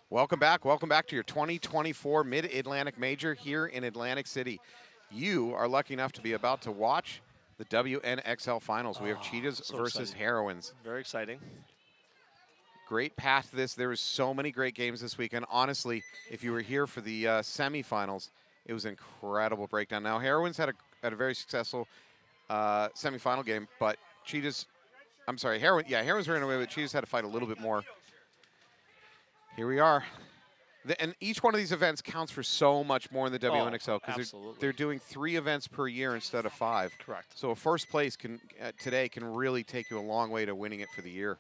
Welcome back. Welcome back to your 2024 Mid-Atlantic Major here in Atlantic City. You are lucky enough to be about to watch the WNXL Finals. We have Cheetahs So versus exciting. Heroines. Very exciting. Great path to this. There was so many great games this weekend. Honestly, if you were here for the semifinals, it was an incredible breakdown. Now, Heroines had a very successful semifinal game, but Cheetahs, I'm sorry, Heroines ran away, but Cheetahs had to fight a little bit more. Here we are. And each one of these events counts for so much more in the WNXL because they're doing 3 events per year instead of 5. Correct. So a first place today can really take you a long way to winning it for the year.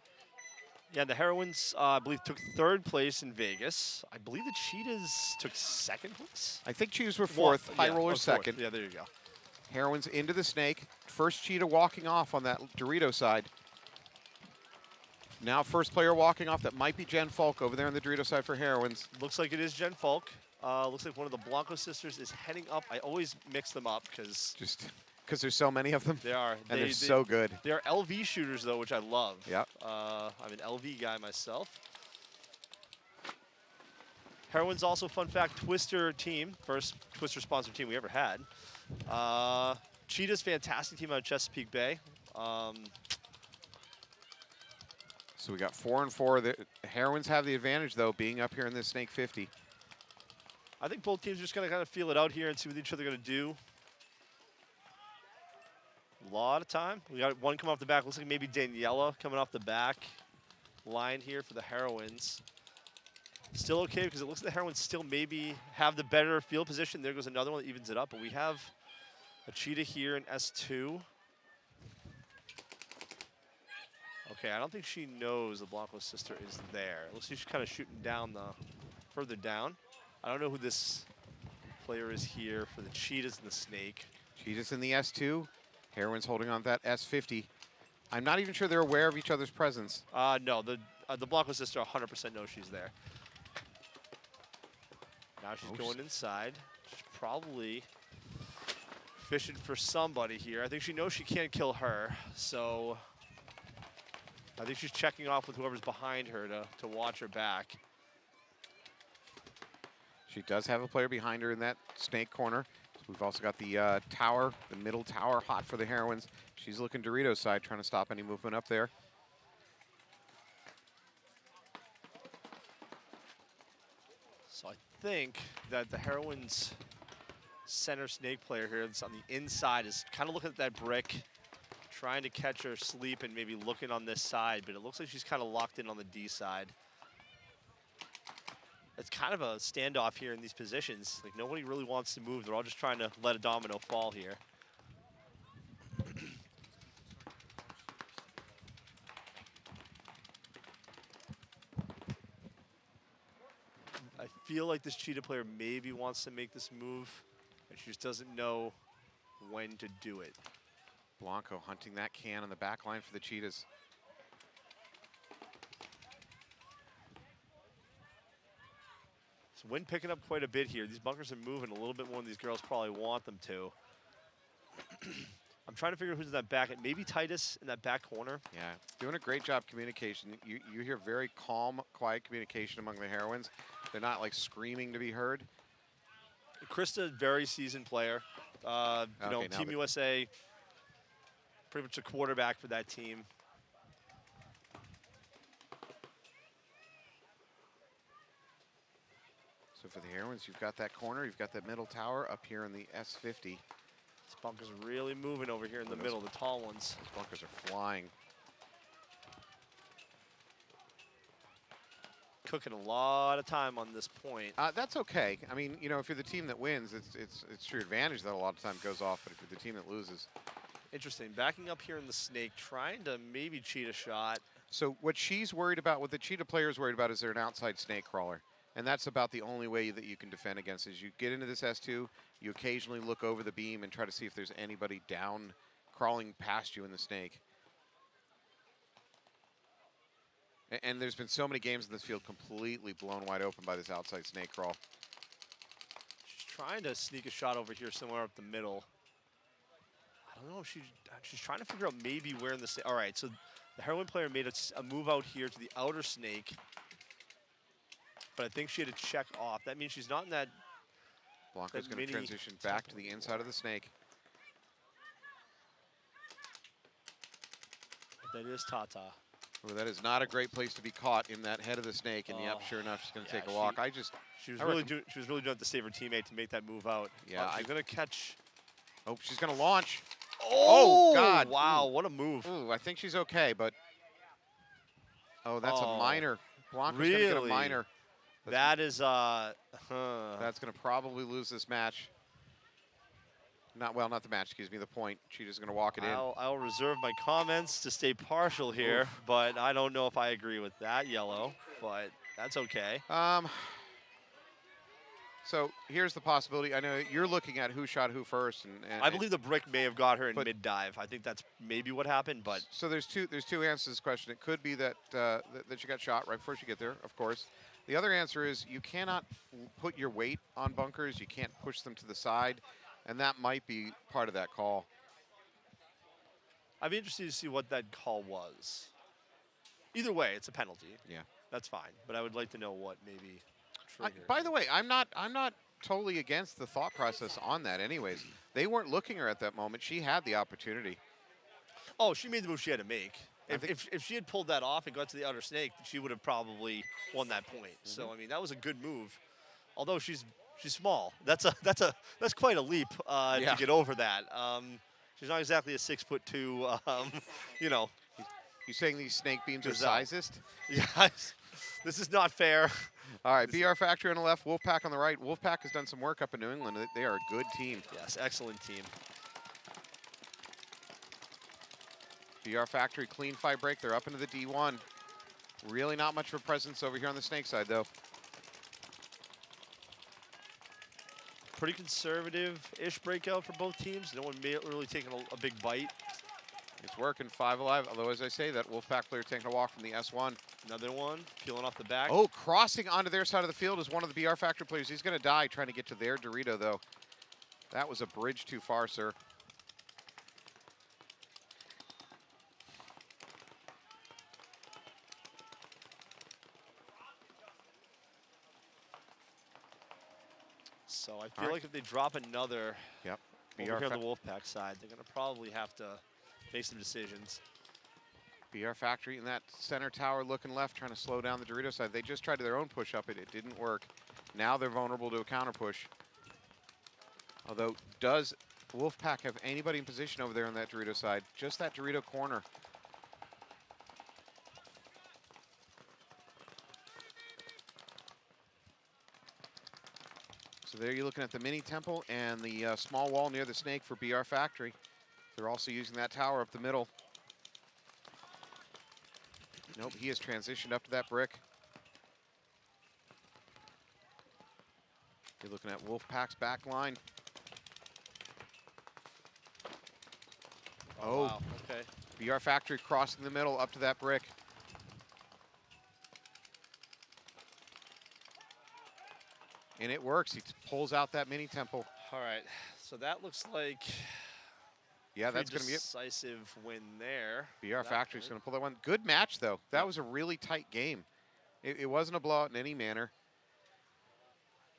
Yeah, the Heroines, I believe, took 3rd place in Vegas. I believe the Cheetahs took 2nd place. I think Cheetahs were 4th, High Rollers 2nd. Yeah, there you go. Heroines into the snake. First Cheetah walking off on that Dorito side. Now first player walking off, that might be Jen Falk over there on the Dorito side for Heroines. Looks like it is Jen Falk. Looks like one of the Blanco sisters is heading up. I always mix them up because there's so many of them. They are. And they're so good. They're LV shooters, though, which I love. Yep. I'm an LV guy myself. Heroines also, fun fact, Twister team. First Twister sponsored team we ever had. Cheetahs, fantastic team out of Chesapeake Bay. So we got 4 and 4. The Heroines have the advantage, though, being up here in this Snake 50. I think both teams are just going to kind of feel it out here and see what each other are going to do. A lot of time. We got one coming off the back. Looks like maybe Daniela coming off the back line here for the Heroines. Still okay because it looks like the Heroines still maybe have the better field position. There goes another one that evens it up. But we have a Cheetah here in S2. Okay, I don't think she knows the Blanco sister is there. It looks like she's kind of shooting down further down. I don't know who this player is here for the Cheetahs and the Snake. Cheetahs in the S2. Heroines holding on to that S50. I'm not even sure they're aware of each other's presence. No, the Blanco sister 100% knows she's there. Now she's going inside. She's probably fishing for somebody here. I think she knows she can't kill her, so I think she's checking off with whoever's behind her to watch her back. She does have a player behind her in that snake corner. We've also got the tower, the middle tower, hot for the Heroines. She's looking Doritos side, trying to stop any movement up there. So I think that the Heroines center snake player here that's on the inside is kind of looking at that brick, trying to catch her sleep and maybe looking on this side, but it looks like she's kind of locked in on the D side. It's kind of a standoff here in these positions. Like, nobody really wants to move. They're all just trying to let a domino fall here. I feel like this Cheetah player maybe wants to make this move, and she just doesn't know when to do it. Blanco hunting that can on the back line for the Cheetahs. So wind picking up quite a bit here. These bunkers are moving a little bit more than these girls probably want them to. I'm trying to figure out who's in that back. Maybe Titus in that back corner. Yeah, doing a great job communication. You hear very calm, quiet communication among the Heroines. They're not like screaming to be heard. Krista, very seasoned player. Team USA, pretty much a quarterback for that team. So for the Heroines, you've got that corner, you've got that middle tower up here in the S50. These bunkers are really moving over here in the middle, the tall ones. Those bunkers are flying. Cooking a lot of time on this point. That's okay. I mean, you know, if you're the team that wins, it's to your advantage that a lot of time goes off, but if you're the team that loses. Interesting. Backing up here in the snake, trying to maybe cheat a shot. So what she's worried about, what the Cheetah player is worried about, is they're an outside snake crawler. And that's about the only way that you can defend against is you get into this S2, you occasionally look over the beam and try to see if there's anybody down crawling past you in the snake. And there's been so many games in this field completely blown wide open by this outside snake crawl. She's trying to sneak a shot over here somewhere up the middle. I don't know if she's trying to figure out maybe where in the snake. All right, so the Heroine player made a move out here to the outer snake. but I think she had to check off. That means she's not in that. Blanco's That going to mini transition back to temple. the inside of the snake. That is Tata. Oh, that is not a great place to be caught in that head of the snake. And yep, Oh, sure enough, she's going to yeah, take a walk. She was I really reckon- doing. She was really doing it to save her teammate to make that move out. Yeah, she's gonna catch. Oh, she's going to launch. Oh, God. Wow, Ooh. what a move! Ooh, I think she's okay, but oh, that's a Oh, minor. Blanco's going to get a really? minor. That is That's going to probably lose this match. Not the match. Excuse me. The point. Cheetah's going to walk it in. I'll reserve my comments to stay partial here, Oof. but I don't know if I agree with that yellow, but that's okay. So here's the possibility. I know you're looking at who shot who first, and I believe the brick may have got her in but- mid-dive. I think that's maybe what happened, but so there's two answers to this question. It could be that that she got shot right before she get there, of course. The other answer is you cannot put your weight on bunkers. You can't push them to the side, and that might be part of that call. I'd be interested to see what that call was. Either way, it's a penalty. Yeah. That's fine, but I would like to know what maybe triggered. By the way, I'm not totally against the thought process on that. Anyways, they weren't looking her at that moment. She had the opportunity. Oh, she made the move she had to make. I If she had pulled that off and got to the outer snake, she would have probably won that point. So I mean, that was a good move. Although she's small, that's quite a leap Yeah. to get over that. She's not exactly a 6'2", you know. You saying these snake beams are Gazelle. sizest? Yeah, this is not fair. All right, BR Factory on the left, Wolfpack on the right. Wolfpack has done some work up in New England. They are a good team. Yes, excellent team. BR Factory, clean fight break. They're up into the D1. Really not much of a presence over here on the snake side, though. Pretty conservative-ish breakout for both teams. No one really taking a big bite. It's working, 5 alive. Although, as I say, that Wolfpack player taking a walk from the S1. Another one, peeling off the back. Oh, crossing onto their side of the field is one of the BR Factory players. He's going to die trying to get to their Dorito, though. That was a bridge too far, sir. So I feel All right. like if they drop another Yep. over here on the Wolfpack side, they're going to probably have to make some decisions. BR Factory in that center tower looking left, trying to slow down the Dorito side. They just tried their own push up. It didn't work. Now they're vulnerable to a counter push. Although, does Wolfpack have anybody in position over there on that Dorito side? Just that Dorito corner. So there you're looking at the mini temple and the small wall near the snake for BR Factory. They're also using that tower up the middle. Nope, he has transitioned up to that brick. You're looking at Wolfpack's back line. Oh, Wow, okay. BR Factory crossing the middle up to that brick. And it works. He pulls out that mini temple. All right, so that looks like Yeah, that's going to be it. decisive win there. BR Factory's going to pull that one. Good match, though. That was a really tight game. It wasn't a blowout in any manner.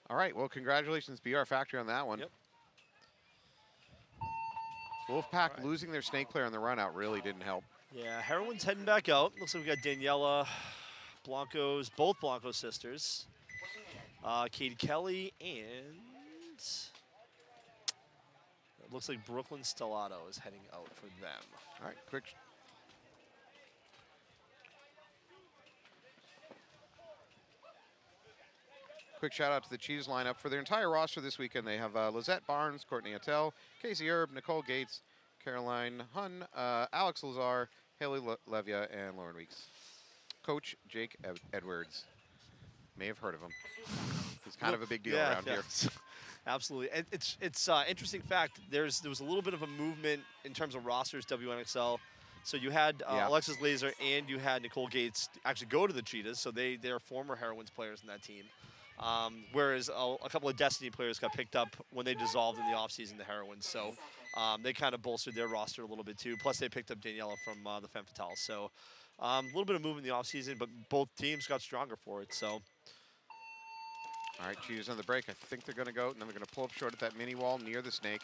All right, well, congratulations, BR Factory, on that one. Yep. Wolfpack losing their snake player on the run out really didn't help. Yeah, Heroines heading back out. Looks like we got Daniela, Blanco's, both Blanco sisters, Katie Kelly, and it looks like Brooklyn Stellato is heading out for them. All right, quick shout out to the Cheetahs lineup. For their entire roster this weekend, they have Lizette Barnes, Courtney Attell, Casey Erb, Nicole Gates, Caroline Hun, Alex Lazar, Haley Levia, and Lauren Weeks. Coach Jake Edwards. May have heard of him. He's kind of a big deal around here. Absolutely. And it's interesting fact, there was a little bit of a movement in terms of rosters, WNXL. So you had Alexis Laser and you had Nicole Gates actually go to the Cheetahs, so they're former Heroines players in that team. Whereas a couple of Destiny players got picked up when they dissolved in the offseason, the Heroines. So they kind of bolstered their roster a little bit too. Plus they picked up Daniela from the Femme Fatale. So a little bit of movement in the offseason, but both teams got stronger for it. So All right, Cheetahs on the break. I think they're going to go, and then they're going to pull up short at that mini wall near the snake.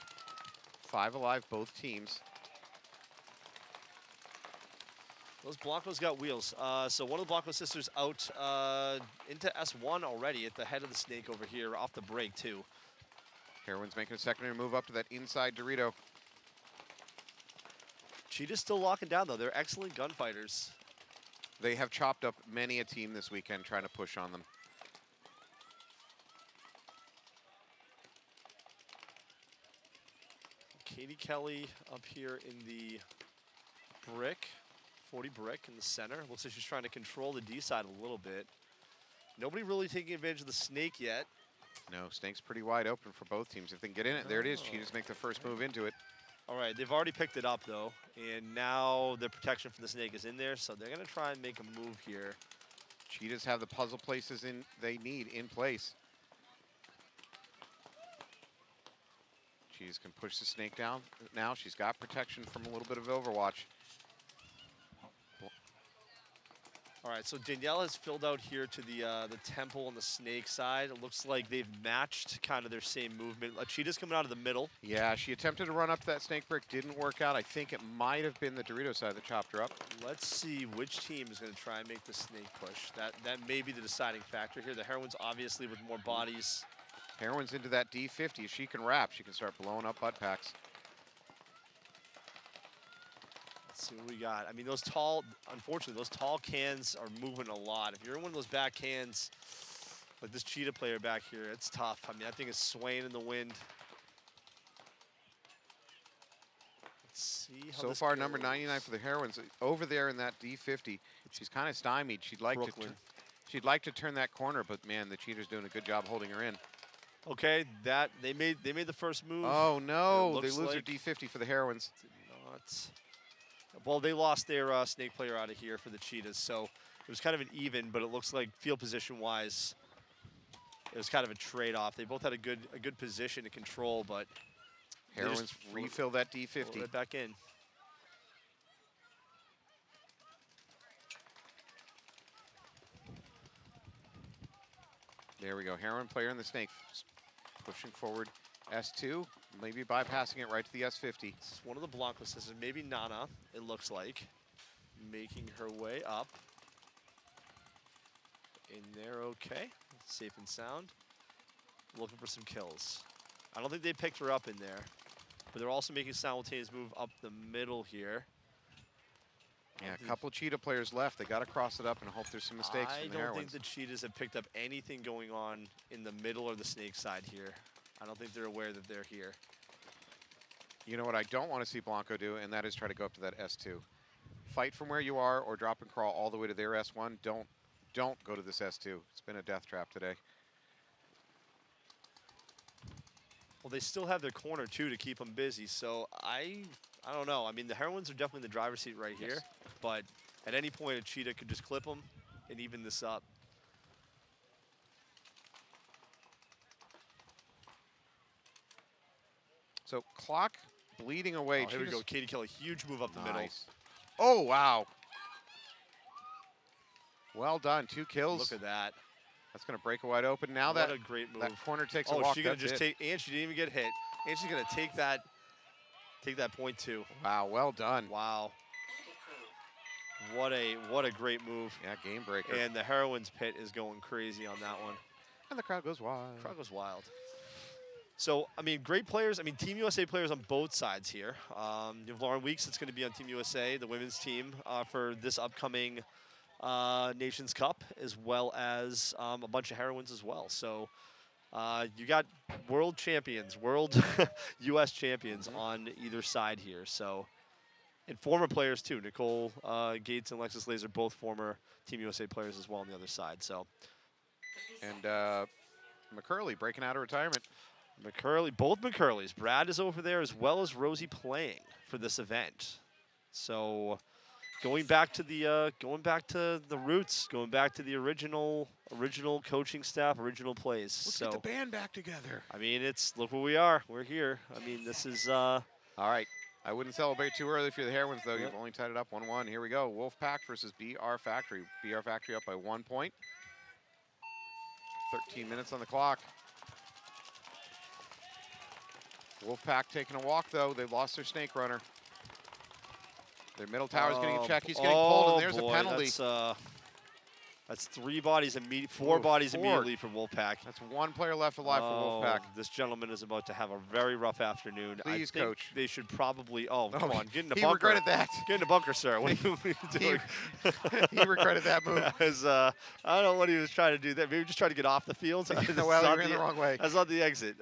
5 alive, both teams. Those Blancos got wheels. So one of the Blanco sisters out into S1 already at the head of the snake over here off the break, too. Heroines making a secondary move up to that inside Dorito. Cheetahs still locking down, though. They're excellent gunfighters. They have chopped up many a team this weekend trying to push on them. Katie Kelly up here in the brick, 40 brick in the center. Looks like she's trying to control the D side a little bit. Nobody really taking advantage of the snake yet. No, snake's pretty wide open for both teams. If they can get in it, there it is. Cheetahs make the first move into it. All right, they've already picked it up, though, and now the protection for the snake is in there, so they're going to try and make a move here. Cheetahs have the puzzle places they need in place. Cheetahs can push the snake down. Now she's got protection from a little bit of overwatch. All right, so Danielle has filled out here to the temple on the snake side. It looks like they've matched kind of their same movement. Cheetah's coming out of the middle. Yeah, she attempted to run up to that snake brick, didn't work out. I think it might have been the Dorito side that chopped her up. Let's see which team is going to try and make the snake push. That may be the deciding factor here. The Heroines obviously with more bodies. Heroines into that D50. If she can wrap, she can start blowing up butt packs. Let's see what we got. I mean, those tall, unfortunately, those tall cans are moving a lot. If you're in one of those back cans, like this Cheetah player back here, it's tough. I mean, that thing is swaying in the wind. Let's see how so this far, goes. number 99 for the Heroines over there in that D50. She's kind of stymied. She'd like to turn that corner, but man, the Cheetah's doing a good job holding her in. Okay, they made the first move. Oh no, they lose like their D50 for the Heroines. Did not. Well, they lost their snake player out of here for the Cheetahs, so it was kind of an even, but it looks like field position-wise, it was kind of a trade-off. They both had a good position to control, but Heroines refill that D50. Right back in. There we go. Heroine player in the snake, pushing forward S2, maybe bypassing it right to the S50. This is one of the Blanco sisters, maybe Nana, it looks like, making her way up. In there, okay. Safe and sound. Looking for some kills. I don't think they picked her up in there, but they're also making a simultaneous move up the middle here. Yeah, a couple of Cheetah players left. They got to cross it up and hope there's some mistakes from the I don't Heroines. think the Cheetahs have picked up anything going on in the middle or the snake side here. I don't think they're aware that they're here. You know what I don't want to see Blanco do, and that is try to go up to that S2. Fight from where you are or drop and crawl all the way to their S1. Don't go to this S2. It's been a death trap today. Well, they still have their corner, too, to keep them busy. So I don't know. I mean, the Heroines are definitely in the driver's seat right here. But at any point, a Cheetah could just clip them and even this up. So clock bleeding away. Oh, here we go. Katie Kelly, huge move up the middle. Oh, wow. Well done. 2 kills. Look at that. That's going to break it wide open. Now What a great move. that corner takes a walk. Oh, she's going to just it. take, and she didn't even get hit. And she's going to take that point, too. Wow, well done. Wow. What a great move. Yeah, game breaker. And the Heroines pit is going crazy on that one. And the crowd goes wild. Crowd goes wild. So, I mean, great players. I mean, Team USA players on both sides here. You have Lauren Weeks that's going to be on Team USA, the women's team, for this upcoming Nations Cup, as well as a bunch of Heroines as well. So you got world champions, world U.S. champions on either side here. So, and former players too. Nicole Gates and Alexis Laser, both former Team USA players as well on the other side. So, and McCurley breaking out of retirement. Both McCurleys. Brad is over there as well as Rosie playing for this event. So, going back to the roots, going back to the original coaching staff, original plays. Let's get the band back together. I mean, look where we are. We're here. I mean, this is all right. I wouldn't celebrate too early for the Heroines, though. You've only tied it up 1-1. Here we go. Wolfpack versus BR Factory. BR Factory up by 1 point. 13 minutes on the clock. Wolfpack taking a walk, though. They lost their snake runner. Their middle tower's getting a check. He's getting pulled, and there's a penalty. That's 3 bodies, four bodies immediately for Wolfpack. That's 1 player left alive for Wolfpack. This gentleman is about to have a very rough afternoon. Please, I think Coach. They should probably, come on, get in the he bunker. Regretted that. Get in the bunker, sir. What are you doing? He regretted that move. I don't know what he was trying to do there. Maybe just trying to get off the field. Well, you ran the wrong way. That's not the exit.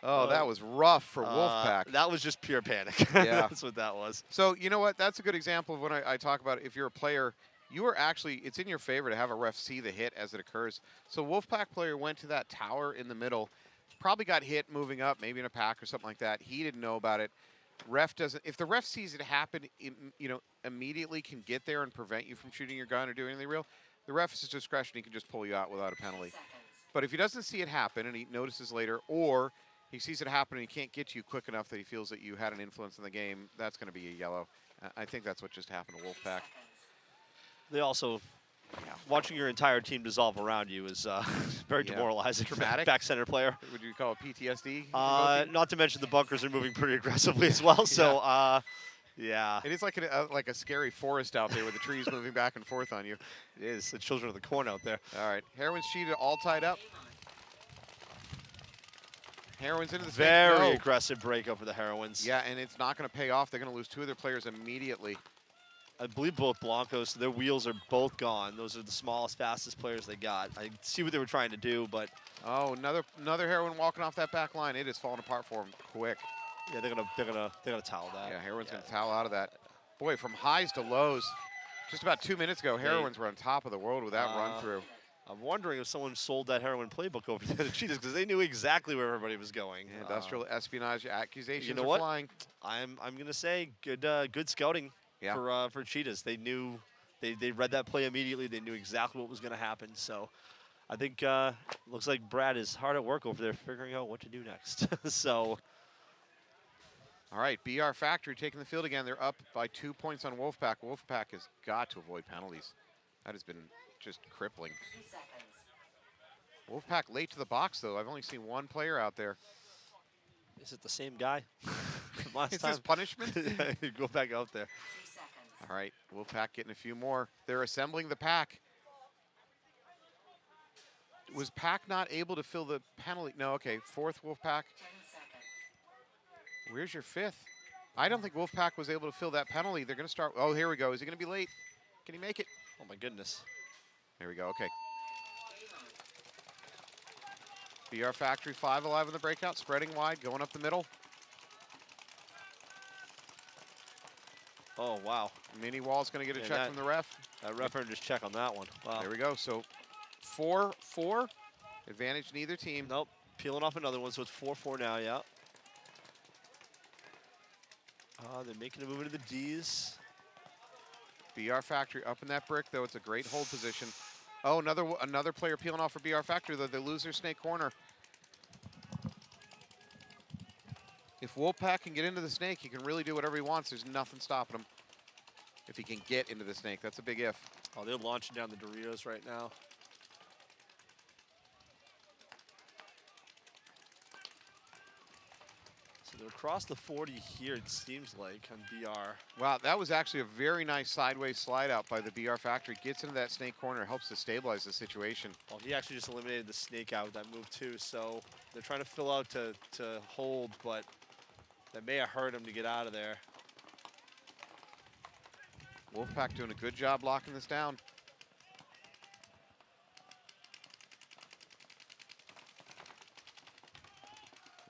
That was rough for Wolfpack. That was just pure panic. Yeah. That's what that was. So, you know what? That's a good example of when I talk about if you're a player, you are actually, it's in your favor to have a ref see the hit as it occurs. So Wolfpack player went to that tower in the middle, probably got hit moving up, maybe in a pack or something like that. He didn't know about it. Ref doesn't, if the ref sees it happen, immediately can get there and prevent you from shooting your gun or doing anything real. The ref's discretion, he can just pull you out without a penalty. But if he doesn't see it happen and he notices later, or he sees it happen and he can't get you quick enough that he feels that you had an influence in the game, that's going to be a yellow. I think that's what just happened to Wolfpack. They also, watching your entire team dissolve around you is very demoralizing. Traumatic. Back center player. Would you call it PTSD? Not to mention the bunkers are moving pretty aggressively as well. So, yeah. It is like a scary forest out there with the trees moving back and forth on you. It is. The children of the corn out there. All right. Heroines Cheetah all tied up. Heroines into the very aggressive breakup for the Heroines. Yeah, and it's not going to pay off. They're going to lose 2 of their players immediately. I believe both Blancos, their wheels are both gone. Those are the smallest, fastest players they got. I see what they were trying to do, but another Heroine walking off that back line. It is falling apart for them quick. Yeah, they're gonna towel that. Yeah, Heroines gonna towel out of that. Boy, from highs to lows. Just about 2 minutes ago, Heroines were on top of the world with that run through. I'm wondering if someone sold that Heroine playbook over to the Cheetahs because they knew exactly where everybody was going. Yeah, industrial espionage accusations you know are what? flying. I'm gonna say good scouting. Yeah. For Cheetahs. They knew, they read that play immediately. They knew exactly what was going to happen. So I think looks like Brad is hard at work over there figuring out what to do next. So. All right, BR Factory taking the field again. They're up by 2 points on Wolfpack. Wolfpack has got to avoid penalties. That has been just crippling. Wolfpack late to the box, though. I've only seen 1 player out there. Is it the same guy? Last Is time? this punishment? Go back out there. All right, Wolfpack getting a few more. They're assembling the pack. Was Pack not able to fill the penalty? No, okay, 4th Wolfpack. Where's your 5th? I don't think Wolfpack was able to fill that penalty. They're going to start. Oh, here we go. Is he going to be late? Can he make it? Oh, my goodness. There we go. Okay. BR Factory 5 alive in the breakout, spreading wide, going up the middle. Oh, wow. Mini Wall's going to get a check from the ref. That ref earned his check on that one. Wow. There we go. So 4-4. Advantage neither team. Nope. Peeling off another one, so it's 4-4 now, yeah. They're making a move into the Ds. BR Factory up in that brick, though. It's a great hold position. Oh, another player peeling off for BR Factory, though. They lose their snake corner. If Wolfpack can get into the snake, he can really do whatever he wants. There's nothing stopping him. If he can get into the snake, that's a big if. Oh, they're launching down the Doritos right now. So they're across the 40 here, it seems like, on BR. Wow, that was actually a very nice sideways slide out by the BR Factory. Gets into that snake corner, helps to stabilize the situation. Well, he actually just eliminated the snake out with that move, too. So they're trying to fill out to hold, but that may have hurt him to get out of there. Wolfpack doing a good job locking this down.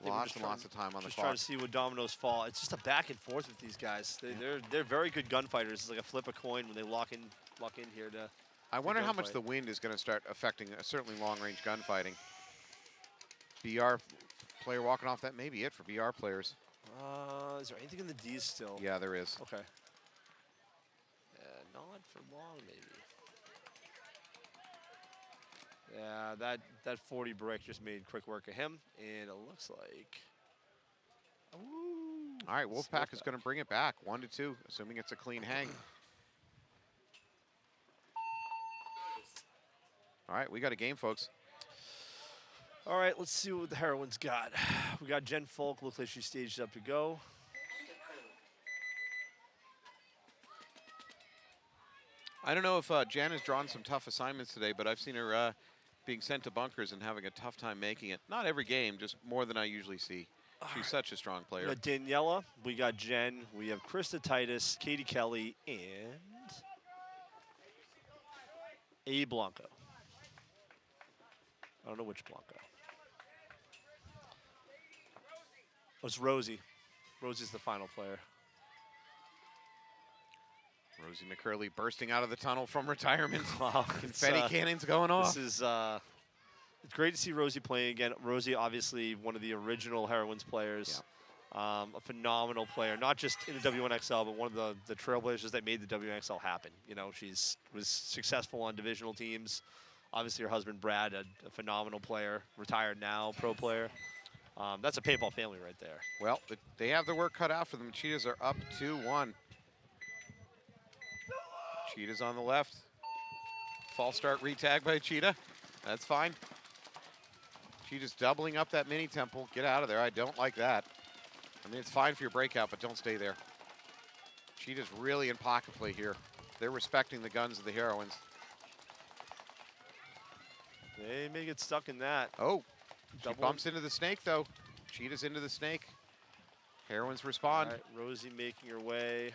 Lots and lots of time on the clock. Just trying to see what dominoes fall. It's just a back and forth with these guys. They're very good gunfighters. It's like a flip a coin when they lock in here to. I wonder how much the wind is going to start affecting certainly long-range gunfighting. BR player walking off, that may be it for BR players. Is there anything in the D's still? Yeah, there is. Okay. Not for long, maybe. Yeah, that 40 brick just made quick work of him, and it looks like. Ooh, all right, Wolfpack is going to bring it back, 1-2, assuming it's a clean hang. All right, we got a game, folks. All right, let's see what the Heroines got. We got Jen Folk. Looks like she's staged up to go. I don't know if Jan has drawn some tough assignments today, but I've seen her being sent to bunkers and having a tough time making it. Not every game, just more than I usually see. She's such a strong player. We got Daniela, we got Jen, we have Krista Titus, Katie Kelly, and A. Blanco. I don't know which Blanco. Oh, it's Rosie. Rosie's the final player. Rosie McCurley bursting out of the tunnel from retirement. Wow. Confetti cannons going off. This is it's great to see Rosie playing again. Rosie, obviously, one of the original Heroines players. Yeah. A phenomenal player, not just in the WNXL, but one of the trailblazers that made the WNXL happen. You know, was successful on divisional teams. Obviously, her husband, Brad, a phenomenal player, retired now, pro player. That's a paintball family right there. Well, they have their work cut out for them. Cheetahs are up 2-1. Cheetahs on the left. False start retag by Cheetah. That's fine. Cheetahs doubling up that mini temple. Get out of there. I don't like that. I mean, it's fine for your breakout, but don't stay there. Cheetahs really in pocket play here. They're respecting the guns of the Heroines. They may get stuck in that. Oh, she bumps into the snake, though. Cheetahs into the snake. Heroines respond. All right, Rosie making her way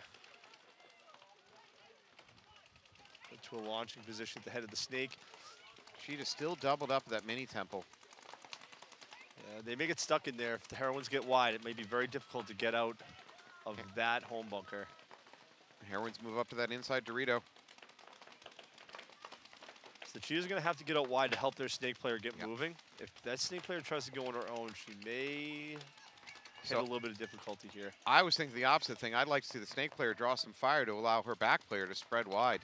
into a launching position at the head of the snake. Cheetahs still doubled up that mini temple. Yeah, they may get stuck in there. If the Heroines get wide, it may be very difficult to get out of that home bunker. Heroines move up to that inside Dorito. So the Cheetahs are going to have to get out wide to help their snake player get moving. If that snake player tries to go on her own, she may hit a little bit of difficulty here. I was thinking the opposite thing. I'd like to see the snake player draw some fire to allow her back player to spread wide.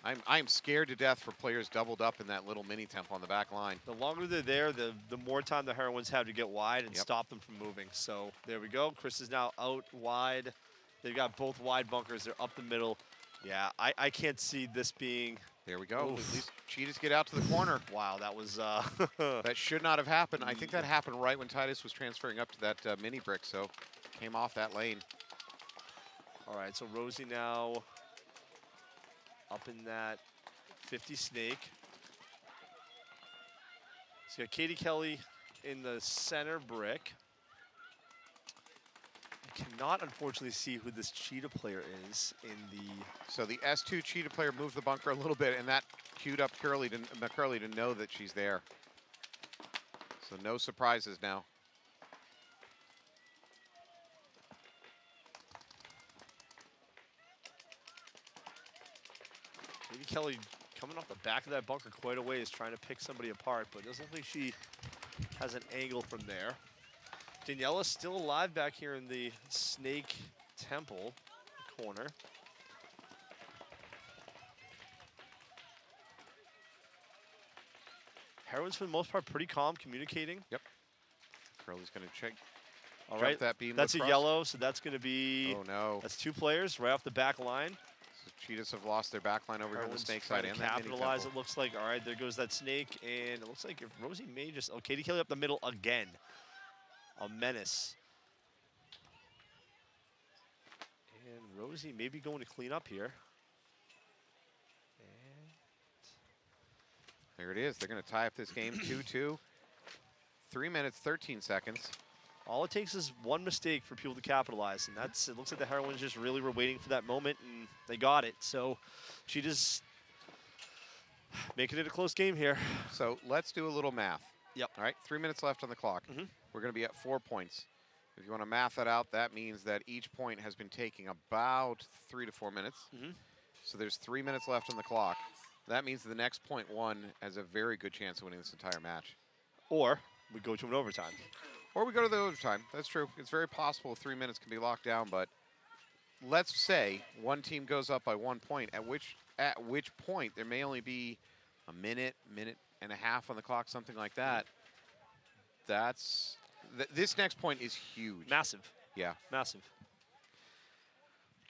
I'm scared to death for players doubled up in that little mini temple on the back line. The longer they're there, the more time the Heroines have to get wide and stop them from moving. So there we go. Chris is now out wide. They've got both wide bunkers. They're up the middle. Yeah, I can't see this being... There we go. Oof. At least Cheetahs get out to the corner. Wow, that was... that should not have happened. I think that happened right when Titus was transferring up to that mini brick, so came off that lane. All right, so Rosie now up in that 50 snake. So you got Katie Kelly in the center brick. I cannot, unfortunately, see who this Cheetah player is in the... So the S2 Cheetah player moved the bunker a little bit, and that queued up McCurley to know that she's there. So no surprises now. Katie Kelly coming off the back of that bunker quite a ways, trying to pick somebody apart, but it doesn't look like she has an angle from there. Daniela's still alive back here in the snake temple corner. Heroines, for the most part, pretty calm, communicating. Yep. Curly's going to check. All right, that beam. That's a yellow, so that's going to be... Oh, no. That's two players right off the back line. So Cheetahs have lost their back line over here on the snake side. And capitalize, it looks like. All right, there goes that snake, and it looks like if Rosie may just... Oh, Katie Kelly up the middle again. A menace. And Rosie may be going to clean up here. And there it is. They're going to tie up this game 2-2. 3 minutes, 13 seconds. All it takes is one mistake for people to capitalize, and that's, it looks like the Heroines just really were waiting for that moment, and they got it. So Cheetahs making it a close game here. So let's do a little math. Yep. All right, 3 minutes left on the clock. We're going to be at 4 points. If you want to math that out, that means that each point has been taking about 3 to 4 minutes. So there's 3 minutes left on the clock. That means the next point one has a very good chance of winning this entire match. Or we go to an overtime. Or we go to the overtime. That's true. It's very possible 3 minutes can be locked down, but let's say one team goes up by 1 point, at which point there may only be a minute and a half on the clock, something like that. This next point is huge. Massive. Yeah. Massive.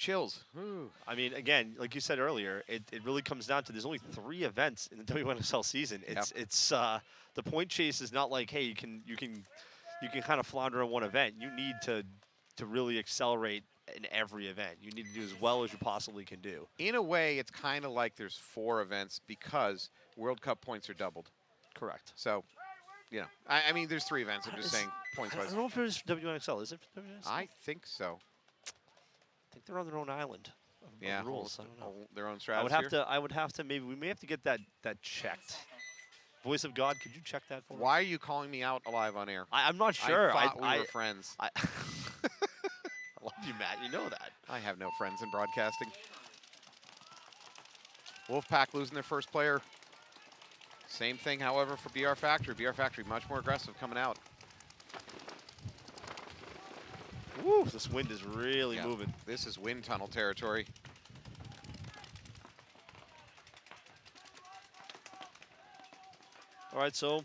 chills. Ooh. I mean, again, like you said earlier, it really comes down to there's only 3 events in the WNXL season. It's the point chase is not like, hey, you can kind of flounder in one event. You need to really accelerate in every event. You need to do as well as you possibly can do. In a way, it's kind of like there's 4 events because World Cup points are doubled. Correct. So, you know, I mean, there's 3 events. I'm just saying points-wise. I don't know if it's WNXL. Is it WNXL? I think so. I think they're on their own island. Of rules. I don't know. Their own stratosphere. I would have to. Maybe we may have to get that checked. Voice of God, could you check that for me? Why are you calling me out live on air? I'm not sure. I thought we were friends. I love you, Matt. You know that. I have no friends in broadcasting. Wolfpack losing their first player. Same thing, however, for BR Factory. BR Factory much more aggressive coming out. Woo, this wind is really moving. This is wind tunnel territory. All right, so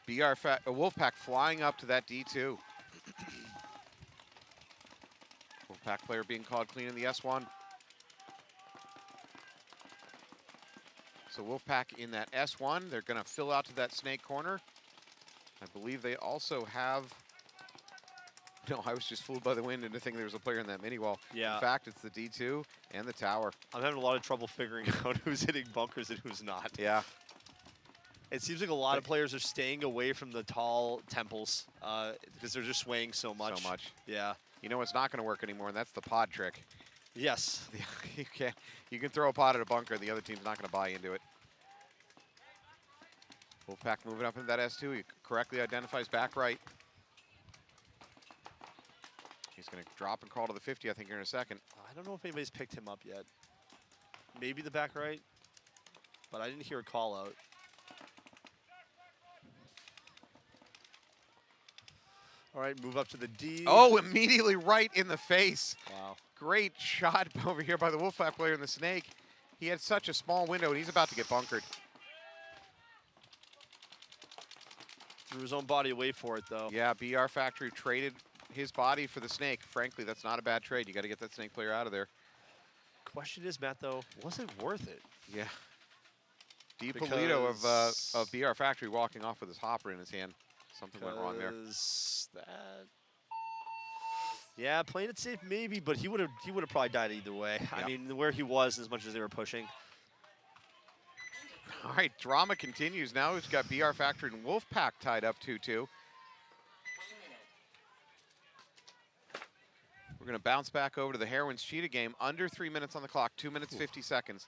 Wolfpack flying up to that D2. Wolfpack player being called clean in the S1. So Wolfpack in that S1, they're going to fill out to that snake corner. I believe they also have... No, I was just fooled by the wind into thinking there was a player in that mini wall. Yeah. In fact, it's the D2 and the tower. I'm having a lot of trouble figuring out who's hitting bunkers and who's not. Yeah. It seems like a lot of players are staying away from the tall temples because they're just swaying so much. So much. Yeah. You know what's not going to work anymore, and that's the pod trick. Yes. You can throw a pod at a bunker, and the other team's not going to buy into it. Wolfpack moving up into that S2. He correctly identifies back right. He's going to drop and crawl to the 50, I think, here in a second. I don't know if anybody's picked him up yet. Maybe the back right, but I didn't hear a call out. All right, move up to the D. Oh, immediately right in the face. Wow. Great shot over here by the Wolfpack player in the snake. He had such a small window, and he's about to get bunkered. Threw his own body away for it, though. Yeah, BR Factory traded his body for the snake. Frankly, that's not a bad trade. You got to get that snake player out of there. Question is, Matt, though, was it worth it? Yeah. DiPolito of BR Factory walking off with his hopper in his hand. Something went wrong there. Yeah, playing it safe maybe, but he would have probably died either way. Yeah. I mean, where he was, as much as they were pushing. All right, drama continues. Now we've got BR Factory and Wolfpack tied up 2-2. We're going to bounce back over to the Heroines Cheetah game. Under 3 minutes on the clock, 2 minutes, 50 seconds.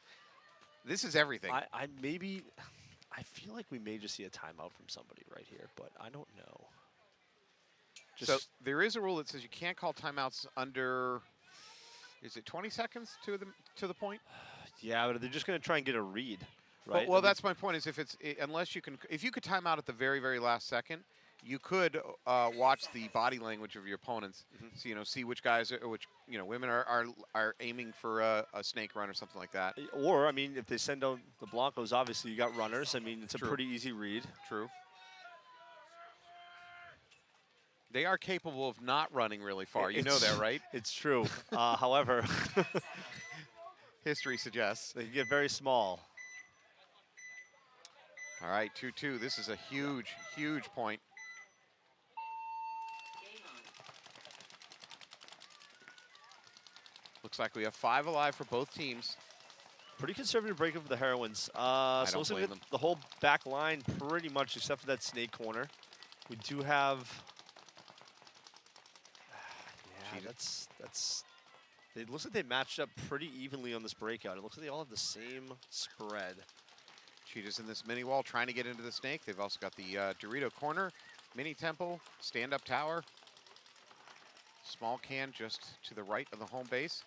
This is everything. I feel like we may just see a timeout from somebody right here, but I don't know. So there is a rule that says you can't call timeouts under, is it 20 seconds to the point? Yeah, but they're just going to try and get a read, right? Well, that's my point. Is if you could time out at the very, very last second, you could watch the body language of your opponents. So, see which guys, women are aiming for a snake run or something like that. Or, I mean, if they send out the Blancos, obviously you got runners. I mean, it's True. a pretty easy read. True. They are capable of not running really far. You know that, right? It's true. However, history suggests they can get very small. All right, 2-2. This is a huge, huge point. Looks like we have 5 alive for both teams. Pretty conservative breakup for the Heroines. I So don't looks blame like them. the whole back line pretty much, except for that snake corner. We do have. Yeah, that's. It looks like they matched up pretty evenly on this breakout. It looks like they all have the same spread. Cheetahs in this mini wall trying to get into the snake. They've also got the Dorito corner, mini temple, stand-up tower, small can just to the right of the home base.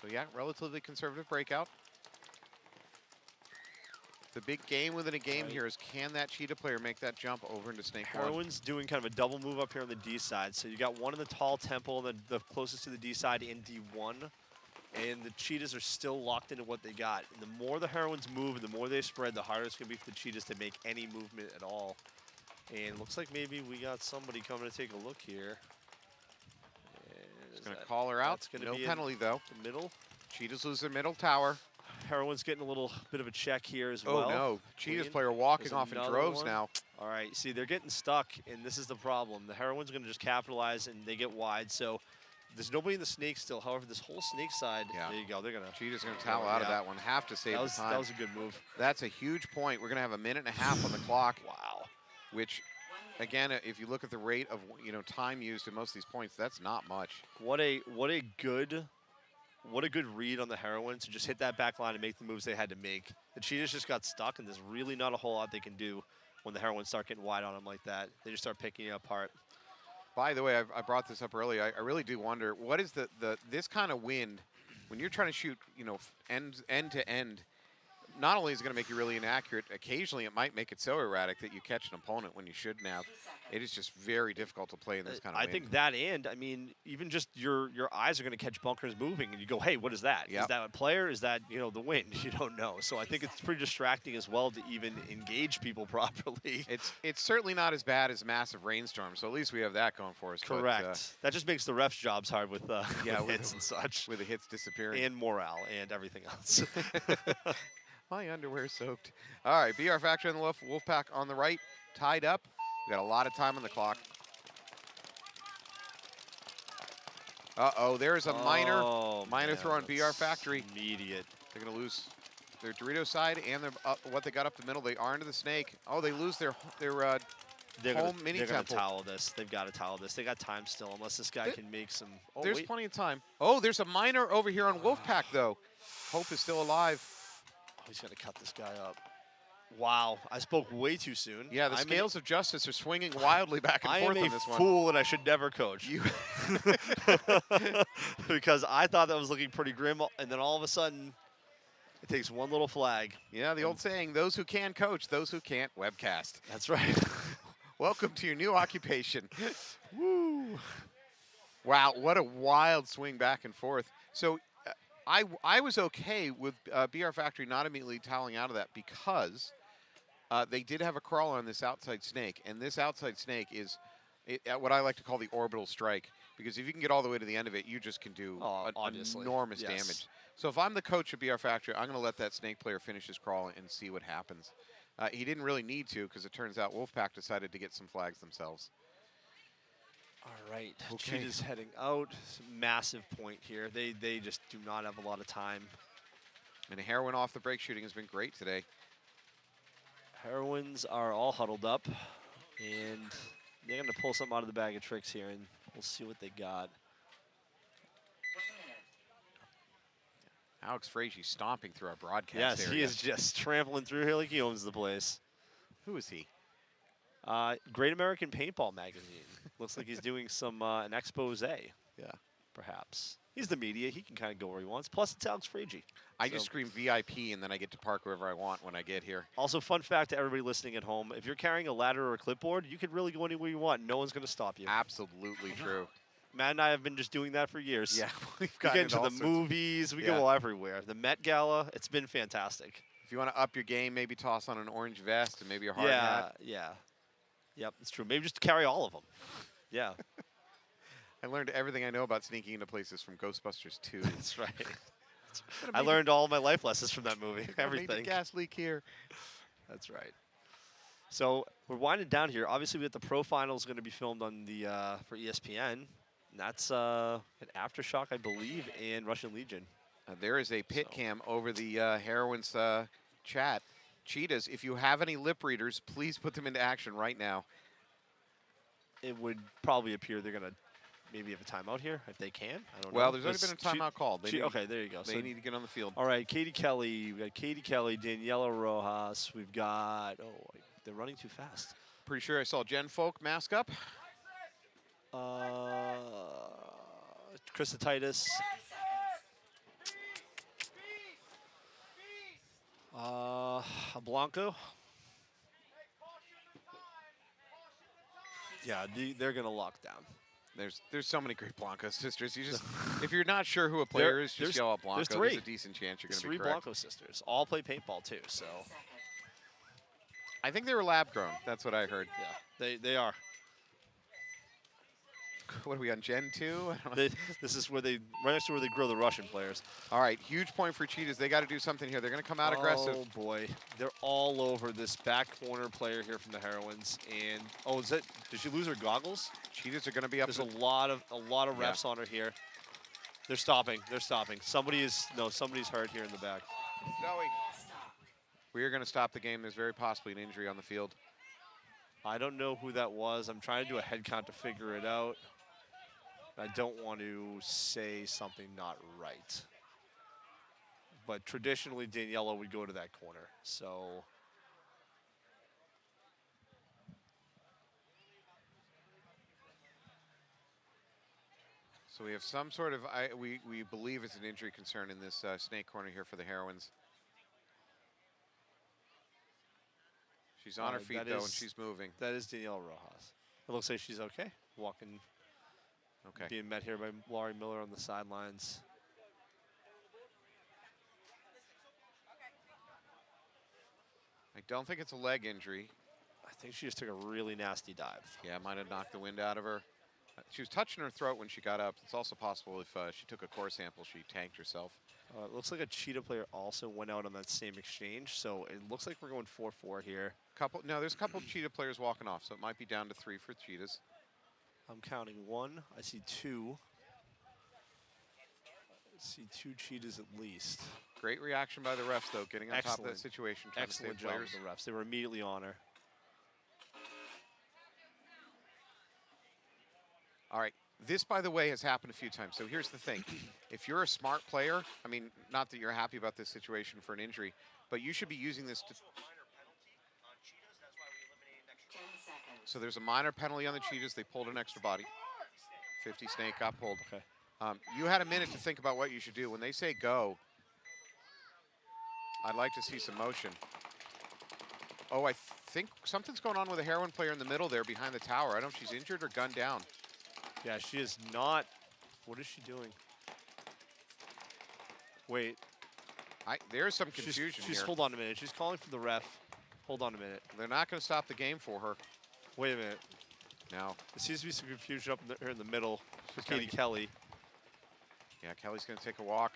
So yeah, relatively conservative breakout. The big game within a game here is, can that Cheetah player make that jump over into snake one? Heroines doing kind of a double move up here on the D side. So you got one in the tall temple, the closest to the D side in D1. And the Cheetahs are still locked into what they got. And the more the Heroines move and the more they spread, the harder it's going to be for the Cheetahs to make any movement at all. And it looks like maybe we got somebody coming to take a look here. It's going to call her out. It's going to No be penalty, though. The middle. Cheetahs lose their middle tower. Heroines getting a little bit of a check here as Oh well. no, Cheetahs Clean. player walking There's off in another droves one. now. All right, see, they're getting stuck, and this is the problem. The Heroines are going to just capitalize, and they get wide. So there's nobody in the snake still. However, this whole snake side, Yeah. there you go. They're going to. Cheetahs going to towel out of that one. Have to save the time. That was a good move. That's a huge point. We're going to have a minute and a half on the clock. Wow. Which, again, if you look at the rate of time used in most of these points, that's not much. What a good read on the Heroines to just hit that back line and make the moves they had to make. The Cheetahs just got stuck, and there's really not a whole lot they can do when the Heroines start getting wide on them like that. They just start picking it apart. By the way, I brought this up earlier. I really do wonder, what is this kind of wind, when you're trying to shoot, end to end, not only is it going to make you really inaccurate, occasionally it might make it so erratic that you catch an opponent when you shouldn't have. It is just very difficult to play in this kind of wind. I think that, and I mean, even just your eyes are going to catch bunkers moving, and you go, hey, what is that? Yep. Is that a player? Is that the wind? You don't know. So I think it's pretty distracting as well to even engage people properly. It's certainly not as bad as massive rainstorms, so at least we have that going for us. Correct. But, that just makes the refs' jobs hard with with hits and such. With the hits disappearing. And morale and everything else. My underwear soaked. All right, BR Factory on the left, Wolfpack on the right, tied up. We got a lot of time on the clock. Uh-oh, there's a minor throw on BR Factory. Immediate. They're going to lose their Dorito side and their what they got up the middle. They are into the snake. Oh, they lose their home mini They're temple. going to towel this. They've got to towel this. They got time still, unless this guy can make some. Oh, there's wait. plenty of time. Oh, there's a minor over here on Wolfpack, though. Hope is still alive. Oh, he's going to cut this guy up. Wow, I spoke way too soon. Yeah, the scales of justice are swinging wildly back and forth on this one. I am a fool, and I should never coach. You because I thought that was looking pretty grim, and then all of a sudden, it takes one little flag. Yeah, the old saying, those who can coach, those who can't webcast. That's right. Welcome to your new occupation. Woo. Wow, what a wild swing back and forth. So I was okay with BR Factory not immediately toweling out of that because they did have a crawl on this outside snake, and this outside snake is what I like to call the orbital strike, because if you can get all the way to the end of it, you just can do enormous damage. So if I'm the coach of BR Factory, I'm going to let that snake player finish his crawl and see what happens. He didn't really need to, because it turns out Wolfpack decided to get some flags themselves. All right, okay. Cheetahs heading out. Massive point here. They just do not have a lot of time. And Heroine off the break shooting has been great today. Heroines are all huddled up, and they're going to pull something out of the bag of tricks here, and we'll see what they got. Alex Frazee stomping through our broadcast Yes, area. he is just trampling through here like he owns the place. Who is he? Great American Paintball magazine. Looks like he's doing some an expose. Yeah. Perhaps. He's the media. He can kind of go where he wants. Plus, it's Alex Frazee. I just scream VIP, and then I get to park wherever I want when I get here. Also, fun fact to everybody listening at home, if you're carrying a ladder or a clipboard, you can really go anywhere you want. No one's going to stop you. Absolutely true. Matt and I have been just doing that for years. Yeah, we get into the movies. We go everywhere. The Met Gala, it's been fantastic. If you want to up your game, maybe toss on an orange vest and maybe a hard hat. Yeah. Yep, it's true. Maybe just carry all of them. Yeah. I learned everything I know about sneaking into places from Ghostbusters 2. That's right. I learned all my life lessons from that movie. Everything. Gas leak here. That's right. So we're winding down here. Obviously, we got the pro finals going to be filmed on the for ESPN. And that's an Aftershock, I believe, and Russian Legion. There is a pit cam over the Heroines chat. Cheetahs, if you have any lip readers, please put them into action right now. It would probably appear they're going to maybe have a timeout here, if they can. I don't know. Well, there's already been a timeout called. Okay, there you go. They need to get on the field. All right, Katie Kelly. We've got Katie Kelly, Daniela Rojas. We've got, they're running too fast. Pretty sure I saw Jen Folk mask up. Krista Titus. Blanco. Yeah, they're going to lock down. There's so many great Blanco sisters. You just if you're not sure who a player is, just yell out Blanco. There's a decent chance you're going to be correct. 3 Blanco sisters. All play paintball too, so. I think they were lab grown. That's what I heard. Yeah, they are. What are we on, Gen 2? This is where they, right next to where they grow the Russian players. All right, huge point for Cheetahs. They got to do something here. They're going to come out aggressive. Oh boy, they're all over this back corner player here from the Heroines. And oh, did she lose her goggles? Cheetahs are going to be up. There's a lot of reps on her here. They're stopping. They're stopping. Somebody's hurt here in the back. Zoe. We are going to stop the game. There's very possibly an injury on the field. I don't know who that was. I'm trying to do a head count to figure it out. I don't want to say something not right. But traditionally, Daniela would go to that corner. So we have some sort of, we believe it's an injury concern in this snake corner here for the Heroines. She's on her feet, though, and she's moving. That is Daniela Rojas. It looks like she's okay. Walking, being met here by Laurie Miller on the sidelines. I don't think it's a leg injury. I think she just took a really nasty dive. Yeah, might have knocked the wind out of her. She was touching her throat when she got up. It's also possible if she took a core sample, she tanked herself. It looks like a Cheetah player also went out on that same exchange, so it looks like we're going 4-4 here. There's a couple of Cheetah players walking off, so it might be down to 3 for Cheetahs. I'm counting 1. I see 2. I see 2 Cheetahs at least. Great reaction by the refs, though, getting on top of that situation. Excellent job of the refs. They were immediately on her. All right. This, by the way, has happened a few times. So here's the thing. If you're a smart player, I mean, not that you're happy about this situation for an injury, but you should be using this to... So there's a minor penalty on the Cheetahs. They pulled an extra body. 50 snake got pulled. Okay. You had a minute to think about what you should do. When they say go, I'd like to see some motion. Oh, I think something's going on with a Heroine player in the middle there behind the tower. I don't know if she's injured or gunned down. Yeah, she is not. What is she doing? Wait. There's some confusion here. Hold on a minute. She's calling for the ref. Hold on a minute. They're not going to stop the game for her. Wait a minute. No. There seems to be some confusion up here in the middle for Katie Kelly. Yeah, Kelly's going to take a walk.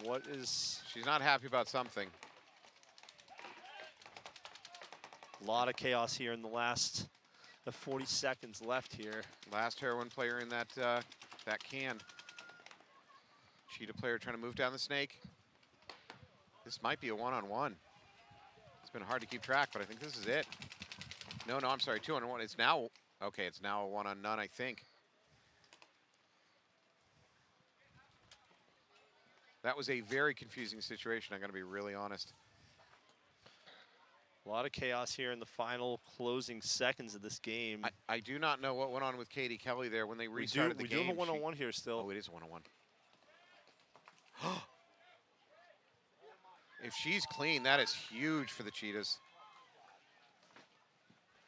What is... She's not happy about something. A lot of chaos here in the 40 seconds left here. Last Heroine player in that can. Cheetah player trying to move down the snake. This might be a one-on-one. It's been hard to keep track, but I think this is it. No, I'm sorry, 2-on-1. It's now, okay, it's now a one-on-none, I think. That was a very confusing situation, I'm going to be really honest. A lot of chaos here in the final closing seconds of this game. I do not know what went on with Katie Kelly there when they restarted the game. We do have a one-on-one here still. Oh, it is a one-on-one. If she's clean, that is huge for the Cheetahs.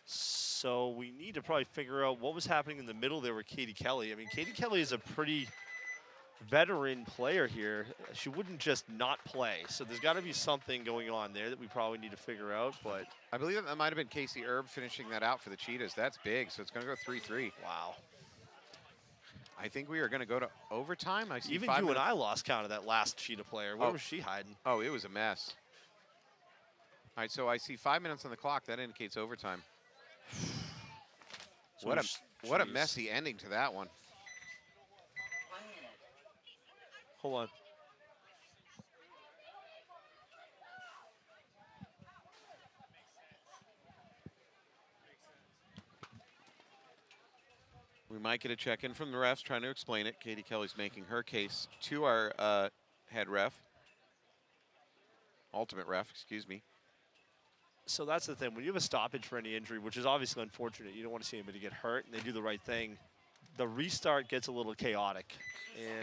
So we need to probably figure out what was happening in the middle there with Katie Kelly. I mean, Katie Kelly is a pretty veteran player here. She wouldn't just not play. So there's got to be something going on there that we probably need to figure out. But I believe that might have been Casey Erb finishing that out for the Cheetahs. That's big, so it's going to go 3-3. Wow. I think we are going to go to overtime. I see even you and I lost count of that last Cheetah player. Where was she hiding? Oh, it was a mess. All right, so I see 5 minutes on the clock. That indicates overtime. What a messy ending to that one. Hold on. We might get a check-in from the refs trying to explain it. Katie Kelly's making her case to our head ref. Ultimate ref, excuse me. So that's the thing. When you have a stoppage for any injury, which is obviously unfortunate, you don't want to see anybody get hurt, and they do the right thing, the restart gets a little chaotic.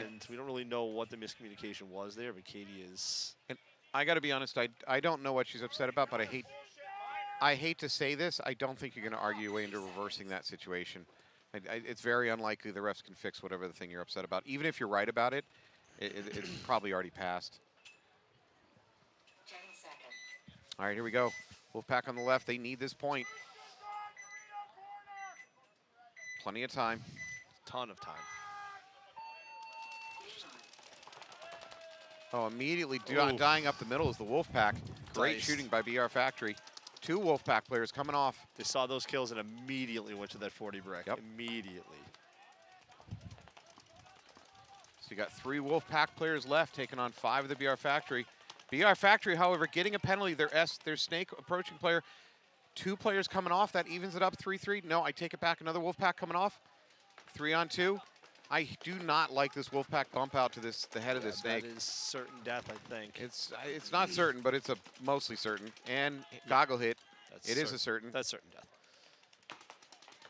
And we don't really know what the miscommunication was there, but Katie is... And I got to be honest, I don't know what she's upset about, but I hate to say this. I don't think you're going to argue your way into reversing that situation. It's very unlikely the refs can fix whatever the thing you're upset about. Even if you're right about it, it's probably already passed. 10 seconds. All right, here we go. Wolfpack on the left. They need this point. Plenty of time. ton of time. Oh, immediately Ooh. dying up the middle is the Wolfpack. Great Nice. shooting by BR Factory. 2 Wolfpack players coming off. They saw those kills and immediately went to that 40 brick. Yep. Immediately. So you got 3 Wolfpack players left, taking on 5 of the BR Factory. BR Factory, however, getting a penalty. Their Snake approaching player. 2 players coming off. That evens it up 3-3. No, I take it back. Another Wolfpack coming off. 3 on 2. I do not like this Wolfpack bump out to the head of this Snake. That is certain death, I think. It's not certain, but it's a mostly certain. And goggle hit. It is a certain. That's certain death.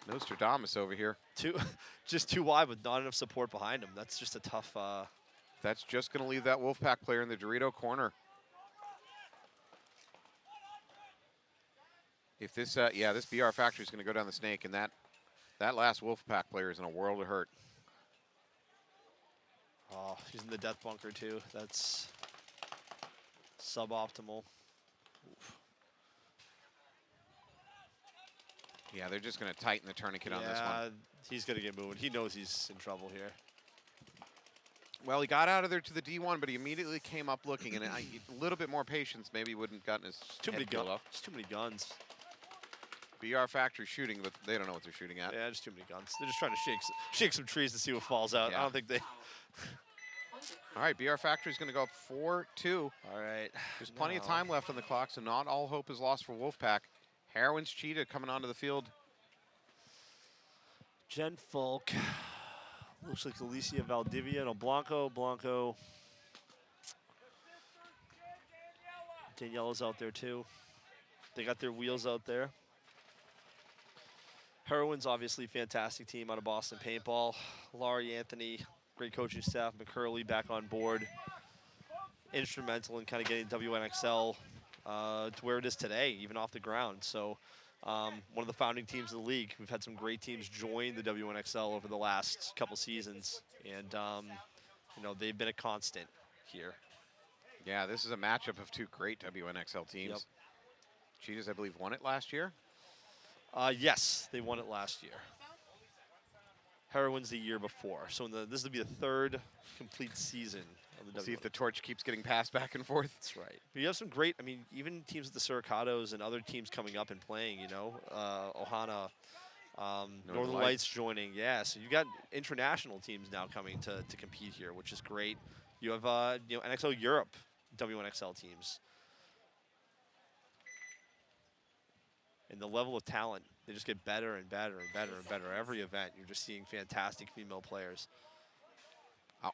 Nostradamus over here. Just too wide with not enough support behind him. That's just a tough. That's just going to leave that Wolfpack player in the Dorito corner. If this, this BR Factory is going to go down the Snake, and that last Wolfpack player is in a world of hurt. Oh, he's in the death bunker too. That's suboptimal. Oof. Yeah, they're just going to tighten the tourniquet on this one. He's going to get moving. He knows he's in trouble here. Well, he got out of there to the D1, but he immediately came up looking, and a little bit more patience maybe wouldn't gotten his Too many head peeled guns. off. Just too many guns. BR Factory shooting, but they don't know what they're shooting at. Yeah, just too many guns. They're just trying to shake some trees to see what falls out. Yeah. I don't think they. All right, BR Factory's going to go up 4-2. All right. There's plenty of time left on the clock, so not all hope is lost for Wolfpack. Heroines Cheetah coming onto the field. Jen Falk. Looks like Alicia Valdivia. No, Blanco. Daniela's out there too. They got their wheels out there. Heroines, obviously, fantastic team out of Boston Paintball. Laurie Anthony, great coaching staff. McCurley back on board. Instrumental in kind of getting WNXL to where it is today, even off the ground. So one of the founding teams of the league. We've had some great teams join the WNXL over the last couple seasons. And, they've been a constant here. Yeah, this is a matchup of 2 great WNXL teams. Yep. Cheetahs, I believe, won it last year. Yes, they won it last year. Heroines the year before. So this will be the 3rd complete season of the See if WNXL. the torch keeps getting passed back and forth. That's right. But you have some great, even teams at the Suricatos and other teams coming up and playing, Ohana, Northern Lights joining. Yeah, so you got international teams now coming to compete here, which is great. You have, NXL Europe WNXL teams. And the level of talent, they just get better and better and better and better. Every event, you're just seeing fantastic female players.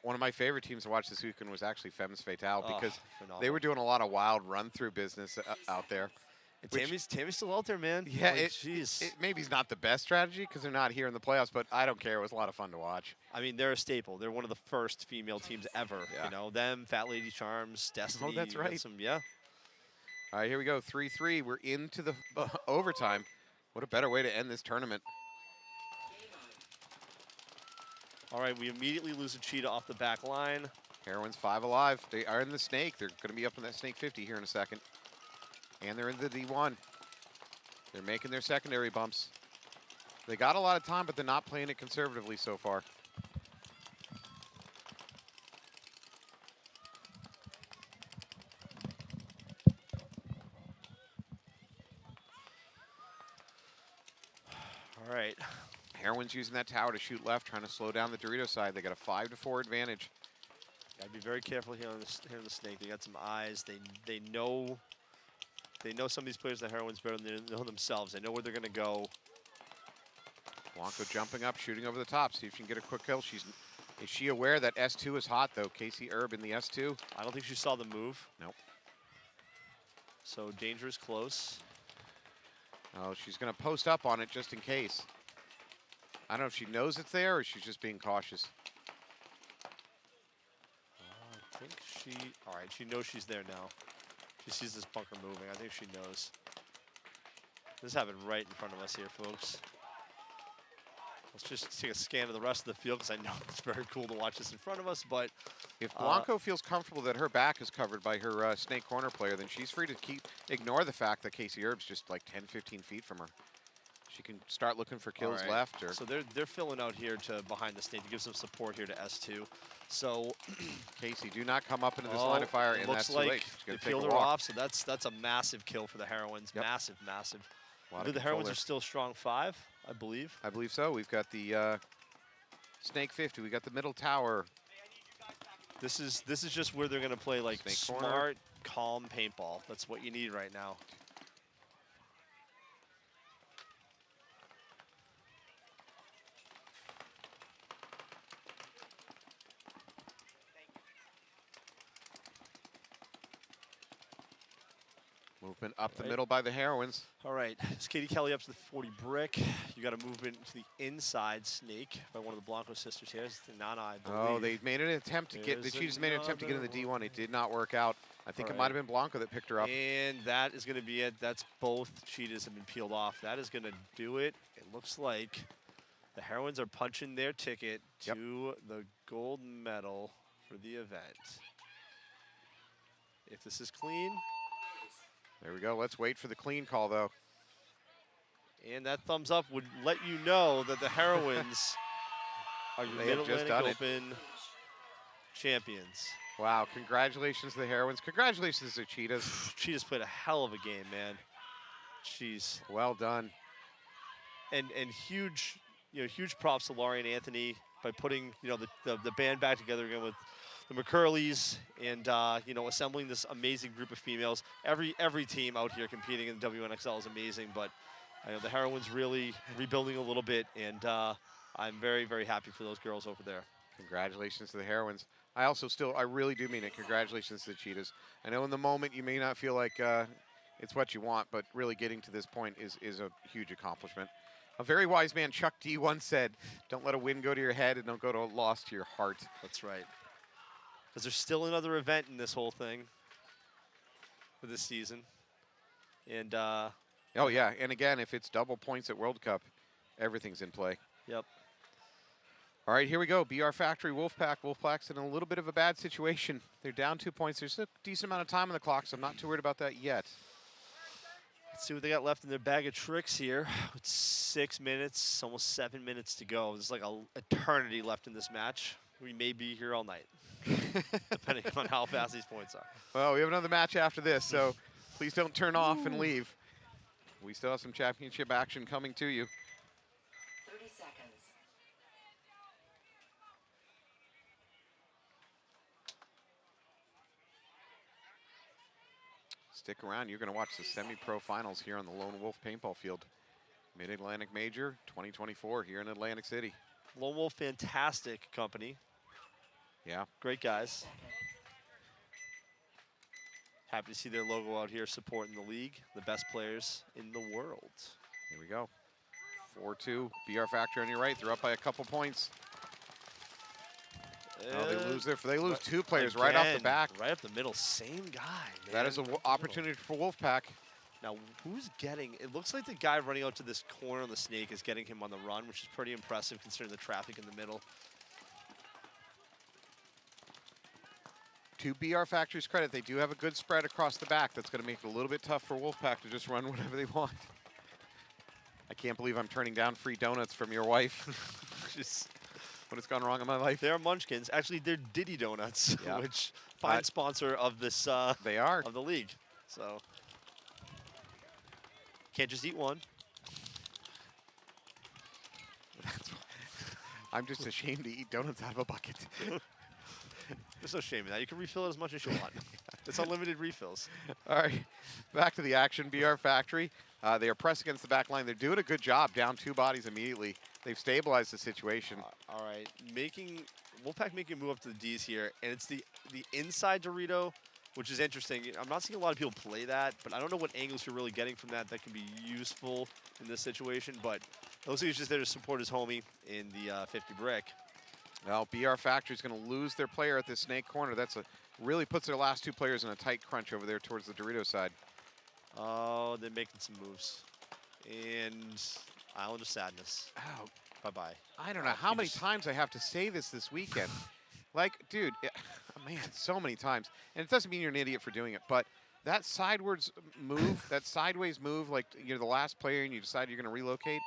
One of my favorite teams to watch this weekend was actually Femmes Fatale because phenomenal. they were doing a lot of wild run-through business out there. And Tammy's still out there, man. Yeah, jeez. It maybe is not the best strategy because they're not here in the playoffs, but I don't care. It was a lot of fun to watch. They're a staple. They're one of the first female teams ever. Yeah. Them, Fat Lady Charms, Destiny. Oh, that's you got right. Yeah. All right, here we go. 3-3. We're into the overtime. What a better way to end this tournament. All right, we immediately lose a Cheetah off the back line. Heroines 5 alive. They are in the Snake. They're going to be up in that Snake 50 here in a second. And they're in the D1. They're making their secondary bumps. They got a lot of time, but they're not playing it conservatively so far. All right. Heroines using that tower to shoot left, trying to slow down the Dorito side. They got a 5-4 advantage. Gotta be very careful here on the Snake. They got some eyes. They know some of these players, the Heroines, better than they know themselves. They know where they're gonna go. Blanco jumping up, shooting over the top. See if she can get a quick kill. Is she aware that S2 is hot though? Casey Erb in the S2. I don't think she saw the move. Nope. So danger is close. Oh, she's going to post up on it just in case. I don't know if she knows it's there or she's just being cautious. I think all right, she knows she's there now. She sees this bunker moving. I think she knows. This happened right in front of us here, folks. Let's just take a scan of the rest of the field because I know it's very cool to watch this in front of us, but if Blanco feels comfortable that her back is covered by her Snake corner player, then she's free to ignore the fact that Casey Erb's just like 10, 15 feet from her. She can start looking for kills All right. left. Or So they're filling out here to behind the snake to give some support here to S2. So Casey, do not come up into this line of fire, it and looks that's too like late. She's they gonna take peeled a her walk. off. So that's a massive kill for the Heroines. Yep. Massive, massive. A lot The of control Heroines there. are still strong 5, I believe. I believe so. We've got the Snake 50. We got the middle tower. This is just where they're gonna play like Snake corner. smart, calm paintball. That's what you need right now. Movement up the Right. middle by the Heroines. All right, it's Katie Kelly up to the 40 brick. You got a movement to the inside snake by one of the Blanco sisters here. It's the Nana, I believe. Oh, they made an attempt to get. The There's Cheetahs made an attempt to get in the another D1. It did not work out. I think it All might right. have been Blanco that picked her up. And that is going to be it. That's both Cheetahs have been peeled off. That is going to do it. It looks like the Heroines are punching their ticket Yep. to the gold medal for the event. If this is clean, There we go. Let's wait for the clean call, though. and that thumbs up would let you know that the Heroines are your They have just Mid-Atlantic done it. Open champions. Wow, congratulations to the Heroines. Congratulations to Cheetahs. Cheetahs played a hell of a game, man. Jeez. Well done. And huge, huge props to Laurie and Anthony by putting, the band back together again with the McCurleys and, assembling this amazing group of females. Every team out here competing in WNXL is amazing, but I know the Heroines really rebuilding a little bit, and I'm very, very happy for those girls over there. Congratulations to the Heroines. I really do mean it. Congratulations to the Cheetahs. I know in the moment you may not feel like it's what you want, but really getting to this point is a huge accomplishment. A very wise man, Chuck D, once said, don't let a win go to your head and don't go to a loss to your heart. That's right. Because there's still another event in this whole thing for this season. And, Oh, yeah. And again, if it's double points at World Cup, everything's in play. yep. All right, here we go. BR Factory, Wolfpack. Wolfpack's in a little bit of a bad situation. They're down 2 points. There's a decent amount of time on the clock, so I'm not too worried about that yet. Let's see what they got left in their bag of tricks here. With 6 minutes, almost 7 minutes to go. There's like an eternity left in this match. We may be here all night, depending on how fast these points are. Well, we have another match after this, so please don't turn off and leave. We still have some championship action coming to you. 30 seconds. Stick around. You're going to watch the semi-pro finals here on the Lone Wolf Paintball Field. Mid-Atlantic Major 2024 here in Atlantic City. Lone Wolf, fantastic company. Yeah. Great guys. Second. Happy to see their logo out here supporting the league. The best players in the world. Here we go. 4-2. BR Factory on your right. They're up by a couple points. Oh, they lose 2 players right off the Again, back. Right up the middle. Same guy, man. That is an Right up the middle. opportunity for Wolfpack. Now, who's getting, it looks like the guy running out to this corner on the snake is getting him on the run, which is pretty impressive considering the traffic in the middle. To BR Factory's credit, they do have a good spread across the back. That's going to make it a little bit tough for Wolfpack to just run whatever they want. I can't believe I'm turning down free donuts from your wife. Just, What has gone wrong in my life? they're Munchkins. Actually, they're Diddy Donuts, Yeah. which fine sponsor of this They are. of the league. So can't just eat one. I'm just ashamed to eat donuts out of a bucket. There's no shame in that. You can refill it as much as you want. It's unlimited refills. All right, back to the action. BR Factory. They are pressed against the back line. They're doing a good job. Down 2 bodies immediately. They've stabilized the situation. All right, Wolfpack making a move up to the D's here, and it's the inside Dorito, which is interesting. I'm not seeing a lot of people play that, but I don't know what angles you're really getting from that can be useful in this situation. But it looks like he's just there to support his homie in the 50 brick. Well, BR Factory's going to lose their player at this snake corner. Really puts their last 2 players in a tight crunch over there towards the Dorito side. Oh, they're making some moves, and Island of Sadness. Ow. Bye-bye. I don't know how you many just- times I have to say this weekend. Like, dude, man, so many times. And it doesn't mean you're an idiot for doing it, but that sideways move, like you're the last player and you decide you're going to relocate,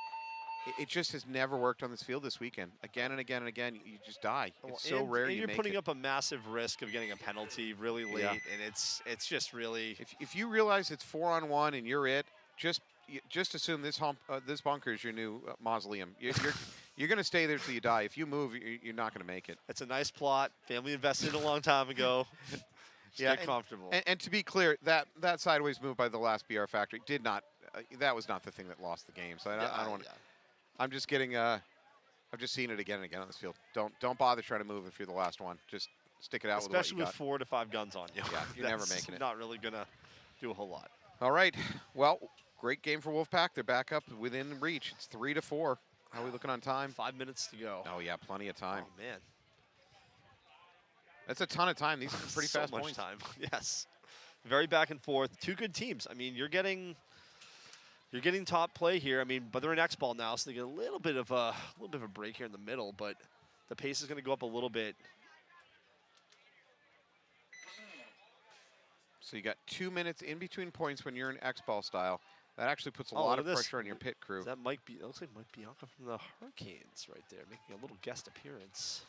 it just has never worked on this field this weekend. Again and again and again, you just die. It's so rare and you you're make putting it. up a massive risk of getting a penalty really late, Yeah. and it's just really. If you realize it's 4-on-1 and you're it, just assume this this bunker is your new mausoleum. You're going to stay there till you die. If you move, you're not going to make it. It's a nice plot. Family invested in a long time ago. Yeah, Get comfortable. And to be clear, that sideways move by the last BR Factory did not. That was not the thing that lost the game. So I don't want to. Yeah. I'm just getting. I've just seen it again and again on this field. Don't bother trying to move if you're the last one. Just stick it out. Especially with with 4 to 5 guns on you. Yeah, you're never making it. Not really gonna do a whole lot. All right. Well, great game for Wolfpack. They're back up within reach. It's 3-4. How are we looking on time? 5 minutes to go. Oh yeah, plenty of time. Oh man, that's a ton of time. These are pretty so fast much points. time. Yes, very back and forth. Two good teams. I mean, you're getting top play here. I mean, but they're in X ball now, so they get a little bit of a break here in the middle. But the pace is going to go up a little bit. So you got 2 minutes in between points when you're in X ball style. That actually puts a lot of pressure on your pit crew. That might be. It looks like Mike Bianca from the Hurricanes right there, making a little guest appearance.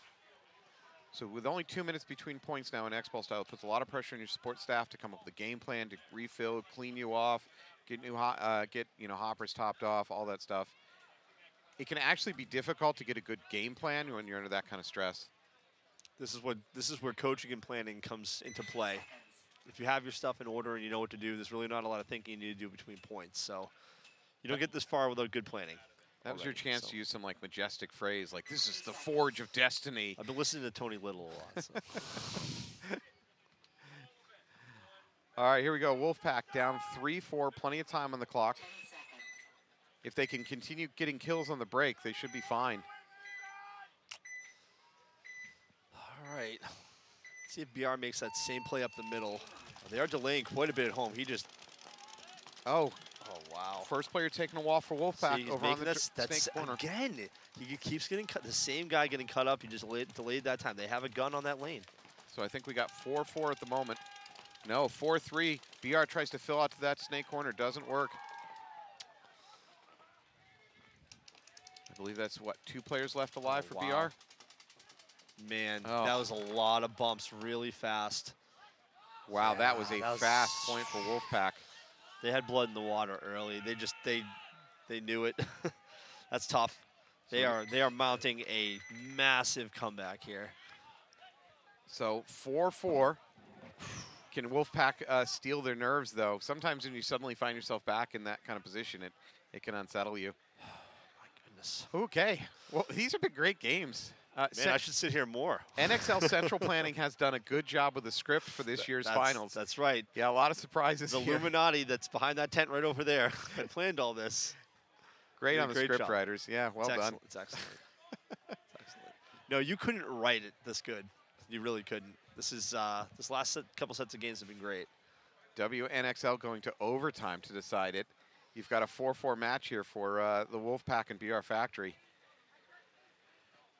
So with only 2 minutes between points now in X ball style, it puts a lot of pressure on your support staff to come up with a game plan to refill, clean you off, get hoppers topped off, all that stuff. It can actually be difficult to get a good game plan when you're under that kind of stress. This is where coaching and planning comes into play. If you have your stuff in order and you know what to do, there's really not a lot of thinking you need to do between points. So you don't get this far without good planning. That was your already, chance so. to use some like majestic phrase, like this is the forge of destiny. I've been listening to Tony Little a lot. So. All right, here we go. Wolfpack down 3-4, plenty of time on the clock. 10 seconds. If they can continue getting kills on the break, they should be fine. All right. See if BR makes that same play up the middle. They are delaying quite a bit at home. He just. Oh, Oh wow. first player taking a wall for Wolfpack See, he's over on making the that's snake corner. again. He keeps getting cut. The same guy getting cut up. He just delayed that time. They have a gun on that lane. So I think we got 4-4 at the moment. No, 4-3. BR tries to fill out to that snake corner. Doesn't work. I believe that's, what, 2 players left alive for wow. BR? Man, Oh. that was a lot of bumps really fast. Wow, that was a that was- fast point for Wolfpack. They had blood in the water early. They knew it. That's tough. They are mounting a massive comeback here. So 4-4. Can Wolfpack steal their nerves, though? Sometimes when you suddenly find yourself back in that kind of position, it can unsettle you. My goodness. Okay. Well, these have been great games. Man, I should sit here more. NXL Central Planning has done a good job with the script for this year's finals. That's right. Yeah, a lot of surprises The here. Illuminati that's behind that tent right over there that planned all this. Great Did a on the great script job. writers. Yeah, well It's done. excellent. It's excellent. It's excellent. No, you couldn't write it this good. You really couldn't. This is this last couple sets of games have been great. WNXL going to overtime to decide it. You've got a 4-4 match here for the Wolfpack and BR Factory.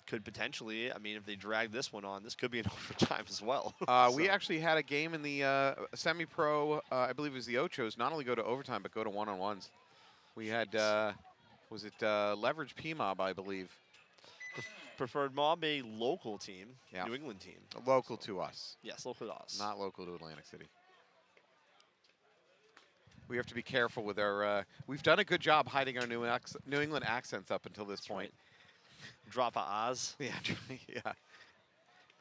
Could potentially, I mean, if they drag this one on, this could be an overtime as well. We So, actually had a game in the semi-pro, I believe it was the Ochos, not only go to overtime, but go to one-on-ones. We had, was it Leverage PMOB, I believe, preferred mob, a local team, Yeah. New England team. local to us, Yes, local to us. not local to Atlantic City. We have to be careful with our, we've done a good job hiding our New England accents up until this point. right. Drop a Oz. Yeah, yeah.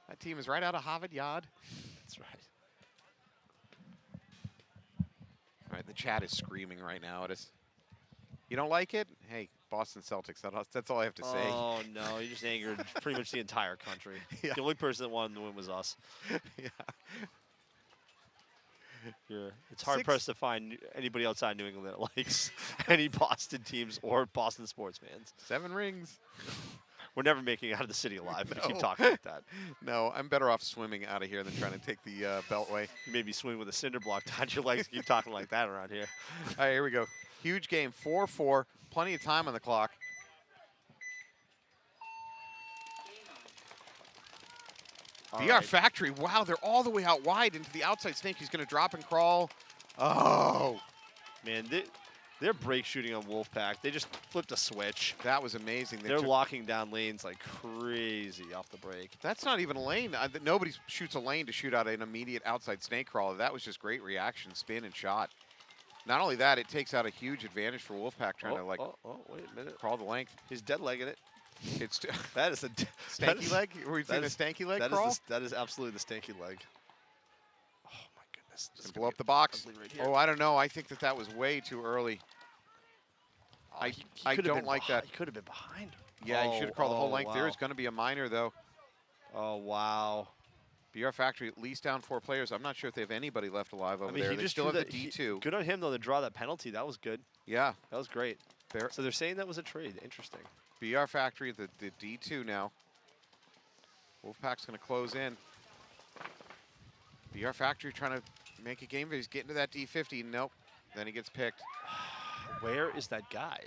That team is right out of Harvard Yard. That's right. All right, the chat is screaming right now at us. You don't like it? Hey, Boston Celtics. That's all I have to say. Oh no, you just angered pretty much the entire country. Yeah. The only person that wanted to win was us. Yeah. It's hard pressed to find anybody outside New England that likes any Boston teams or Boston sports fans. 7 rings. We're never making it out of the city alive if you keep No. talking like that. No, I'm better off swimming out of here than trying to take the Beltway. You may be swimming with a cinder block down your legs. Keep talking like that around here. All right, here we go. Huge game, 4-4. Plenty of time on the clock. Game on. BR right. Factory, wow, they're all the way out wide into the outside snake. He's going to drop and crawl Oh, Man, their break shooting on Wolfpack, they just flipped a switch. that was amazing. They're locking down lanes like crazy off the break. That's not even a lane. Nobody shoots a lane to shoot out an immediate outside snake crawler. That was just great reaction, spin, and shot. Not only that, it takes out a huge advantage for Wolfpack trying to, like, Wait a minute. crawl the length. He's dead legging it. It's That is a stanky leg? Were you saying a stanky leg crawl? That is absolutely the stanky leg. Oh my goodness. And blow up the box. Right here. Oh, I don't know. I think that was way too early. I don't like that. He could have been behind. Yeah, he should have crawled the whole length. Wow. There is going to be a minor, though. Oh, wow. BR Factory at least down 4 players. I'm not sure if they have anybody left alive over there. He They just still have drew the that- D2. Good on him, though, to draw that penalty. That was good. Yeah. That was great. So they're saying that was a trade. Interesting. BR Factory, the D2 now. Wolfpack's going to close in. BR Factory trying to make a game. He's getting to that D50. Nope. Then he gets picked. Where is that guy?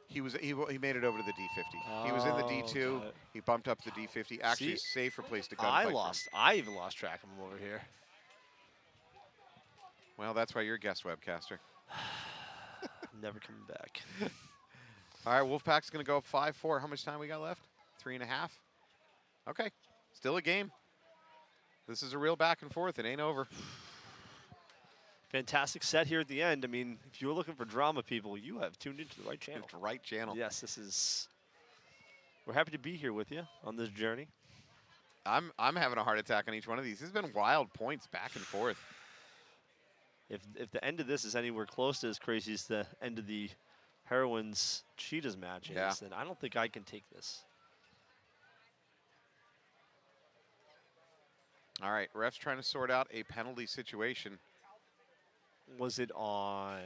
He made it over to the D50. He was in the D2. Okay. He bumped up to the D50. Actually, See, safer place to gunfight. I even lost track of him over here. Well, that's why you're a guest webcaster. Never coming back. All right, Wolfpack's going to go up 5-4. How much time we got left? 3.5. Okay, still a game. This is a real back and forth. It ain't over. Fantastic set here at the end. I mean, if you were looking for drama, people, you have tuned into the right channel. It's the right channel. Yes, this is. We're happy to be here with you on this journey. I'm having a heart attack on each one of these. This has been wild points back and forth. If the end of this is anywhere close to as crazy as the end of the Heroines Cheetahs match is, then I don't think I can take this. All right, refs trying to sort out a penalty situation. Was it on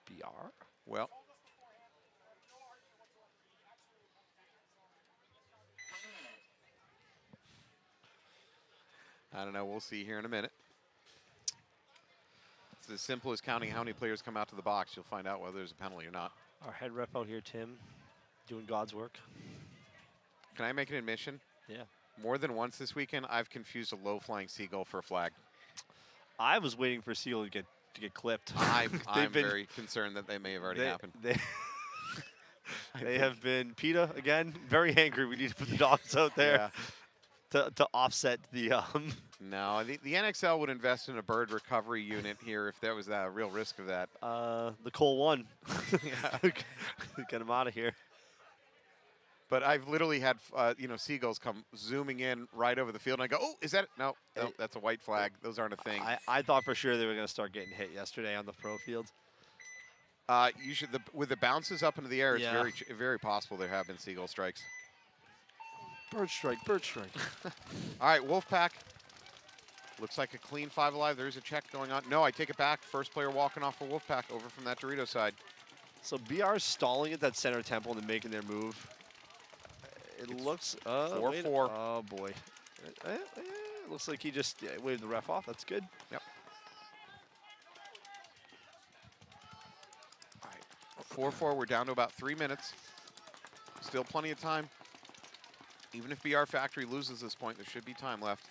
BR? Well, I don't know. We'll see here in a minute. It's as simple as counting how many players come out to the box. You'll find out whether there's a penalty or not. Our head rep out here, Tim, doing God's work. Can I make an admission? Yeah. More than once this weekend, I've confused a low-flying seagull for a flag. I was waiting for Seal to get clipped. I'm very concerned that they may have already happened. They have been, PETA, again, very angry. We need to put the dogs out there to offset the... No, the NXL would invest in a bird recovery unit here if there was a real risk of that. The Cole won. Get him out of here. But I've literally had, seagulls come zooming in right over the field, and I go, oh, is that it? No, that's a white flag. Those aren't a thing. I thought for sure they were going to start getting hit yesterday on the pro field. You should, with the bounces up into the air, it's very possible there have been seagull strikes. Bird strike, bird strike. All right, Wolfpack. Looks like a clean 5 alive. There's a check going on. No, I take it back. First player walking off for Wolfpack over from that Dorito side. So BR stalling at that center temple and then making their move. It looks 4-4. Oh boy. Looks like he just waved the ref off. That's good. Yep. All right. 4-4. We're down to about 3 minutes. Still plenty of time. Even if BR Factory loses this point, there should be time left.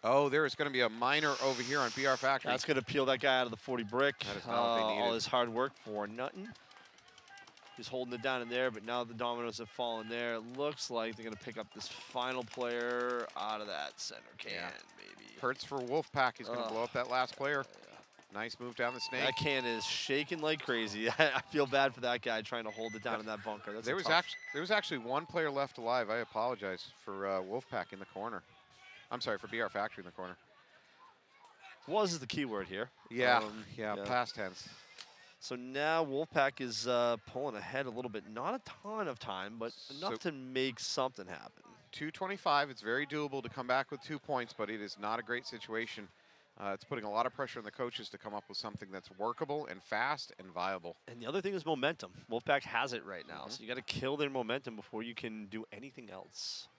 Oh, there is going to be a minor over here on BR Factory. That's going to peel that guy out of the 40 brick. That is not what they needed. All his hard work for nothing. He's holding it down in there, but now the dominoes have fallen there. It looks like they're going to pick up this final player out of that center can, maybe. Hurts for Wolfpack. He's going to blow up that last player. Nice move down the snake. That can is shaking like crazy. I feel bad for that guy trying to hold it down in that bunker. That's there was actually 1 player left alive. I apologize for Wolfpack in the corner. I'm sorry, for BR Factory in the corner. Was is the key word here. Yeah, past tense. So now Wolfpack is pulling ahead a little bit. Not a ton of time, but enough to make something happen. 2:25. It's very doable to come back with 2 points, but it is not a great situation. It's putting a lot of pressure on the coaches to come up with something that's workable and fast and viable. And the other thing is momentum. Wolfpack has it right now, so you got to kill their momentum before you can do anything else.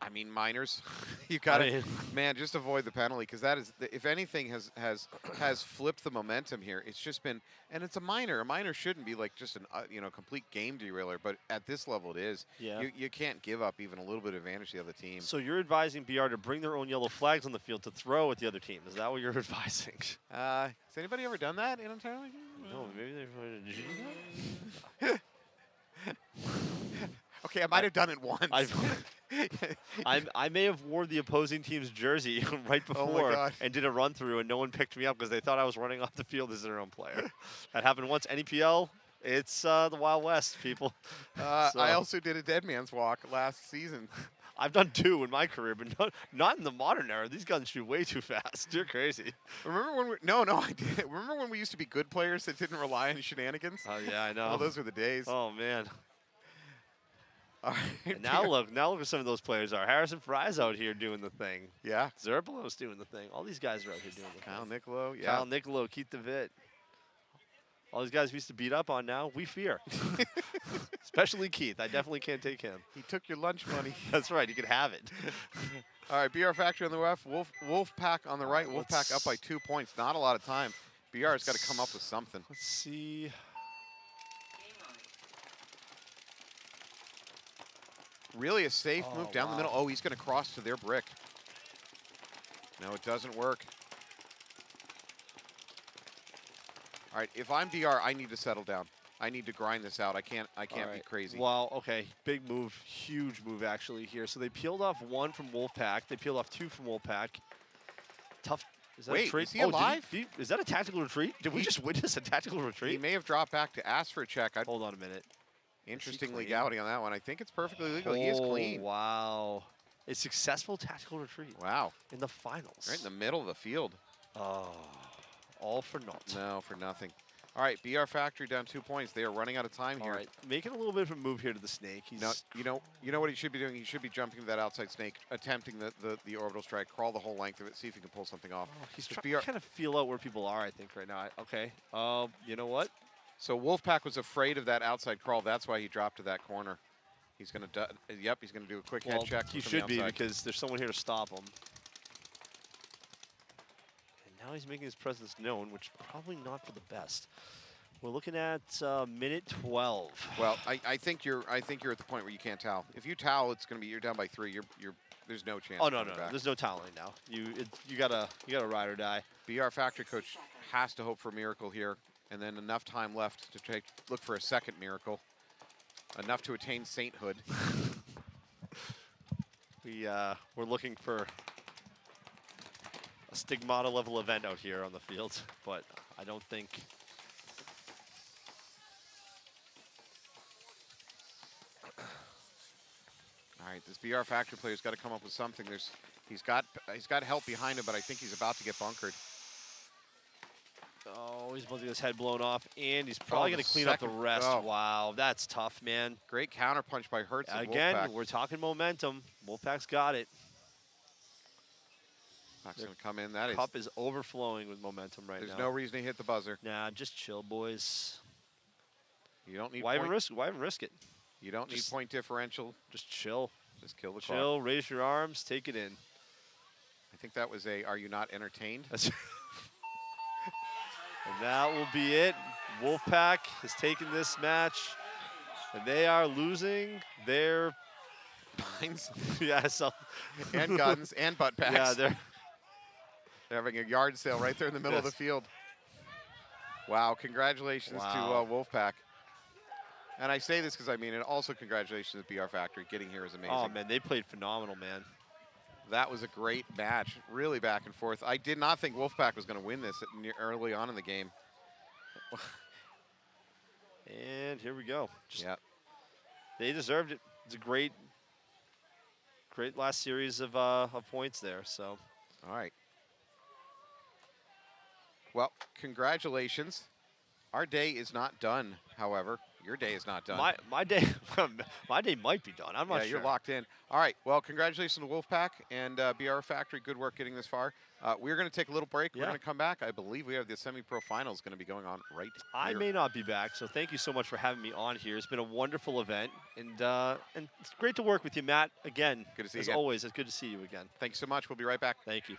I mean, minors, you got to, mean- man, just avoid the penalty because that is, if anything, has flipped the momentum here. It's just been, and it's a minor. A minor shouldn't be like just an complete game derailer, but at this level it is. Yeah. You can't give up even a little bit of advantage to the other team. So you're advising BR to bring their own yellow flags on the field to throw at the other team. Is that what you're advising? Has anybody ever done that in a tournament? No, maybe they're. Did you do that? Okay, I might have done it once. I may have worn the opposing team's jersey right Oh my before gosh. and did a run through, and no one picked me up because they thought I was running off the field as their own player. That happened once. NEPL, it's the Wild West, people. I So- also did a dead man's walk last season. I've done 2 in my career, but not in the modern era. These guns shoot way too fast. You're crazy. Remember when no, I did. Remember when we used to be good players that didn't rely on shenanigans? Oh yeah, I know. Oh, those were the days. Oh man. All right, And now look at some of those players are. Harrison Fry's out here doing the thing. Yeah, Zerbelo's doing the thing. All these guys are out here doing the Kyle thing. Niccolo. Yeah, Kyle Niccolo, Keith DeVitt. All these guys we used to beat up on now, we fear. Especially Keith. I definitely can't take him. he took your lunch money. That's right. You can have it. All right, BR Factory on the left, Wolfpack on the right. right, Wolfpack up by 2 points. Not a lot of time. BR's got to come up with something. Let's see. Game on. Really a safe Oh, move down the wow. middle. Oh, he's going to cross to their brick. No, it doesn't work. All right, if I'm DR, I need to settle down. I need to grind this out. I can't All be right. crazy. Wow, okay. Big move. Huge move, actually, here. So they peeled off 1 from Wolfpack. They peeled off 2 from Wolfpack. Tough. Is that Wait, a retreat? is he alive? Is that a tactical retreat? Did we He- just witness a tactical He retreat? may have dropped back to ask for a check. Hold on a minute. Interesting clean? legality on that one. I think it's perfectly legal. He is clean. Wow. A successful tactical retreat Wow. in the finals. Right in the middle of the field. Oh, all for naught. No, for nothing. All right, BR Factory down 2 points. They are running out of time All here. right, making a little bit of a move here to the snake. He's No, you know what he should be doing? He should be jumping to that outside snake, attempting the orbital strike, crawl the whole length of it, see if he can pull something off. he's Just trying to kind of feel out where people are, I think, right now. Okay. You know what? So Wolfpack was afraid of that outside crawl. That's why he dropped to that corner. He's going to, yep, he's going to do a quick Well, head check. he from the should be outside. because there's someone here to stop him. And now he's making his presence known, which probably not for the best. We're looking at minute 12. Well, I think you're at the point where you can't towel. If you towel, it's going to be you're down by 3. There's no chance. Oh of no, coming back. there's no toweling now. You gotta ride or die. BR Factory coach has to hope for a miracle here, and then enough time left to look for a second miracle, enough to attain sainthood. We're looking for a stigmata level event out here on the field, but I don't think. All right, this BR Factory player's got to come up with something. He's got help behind him, but I think he's about to get bunkered. Oh, he's about to get his head blown off, and he's probably the going to clean up the second- rest. oh. Wow, that's tough, man. Great counter punch by Hertz. of Again, Wolfpack. we're talking momentum. Wolfpack's got it. Wolfpack's going to come in. That is. Cup is overflowing with momentum right There's now. no reason to hit the buzzer. Nah, just chill, boys. You don't need. Why even point, risk? Why even risk it? You don't need just- point differential. Just chill. Just kill the clock. Chill. Raise your arms. Take it in. I think that was a. Are you not entertained? That's and that will be it. Wolfpack has taken this match, and they are losing their. Pines Yeah, so. and guns and butt packs. Yeah, they're. They're having a yard sale right there in the middle of the Yes. field. Wow, congratulations Wow. to Wolfpack. And I say this because I mean it. Also, congratulations to BR Factory. Getting here is amazing. Oh man, they played phenomenal, man. That was a great match. Really back and forth. I did not think Wolfpack was going to win this early on in the game. And here we go. Just- Yeah. They deserved it. It's a great last series of points there. So All right. Well, congratulations. Our day is not done, however. Your day is not done. My day my day might be done. I'm not Yeah, sure. you're locked in. All right. Well, congratulations to Wolfpack and BR Factory. Good work getting this far. We're going to take a little break. We're Yeah. going to come back. I believe we have the semi-pro finals going to be going on right I here. may not be back, so thank you so much for having me on here. It's been a wonderful event, and it's great to work with you, Matt. Again, Good to see you as again. always, it's good to see you again. Thank you so much. We'll be right back. Thank you.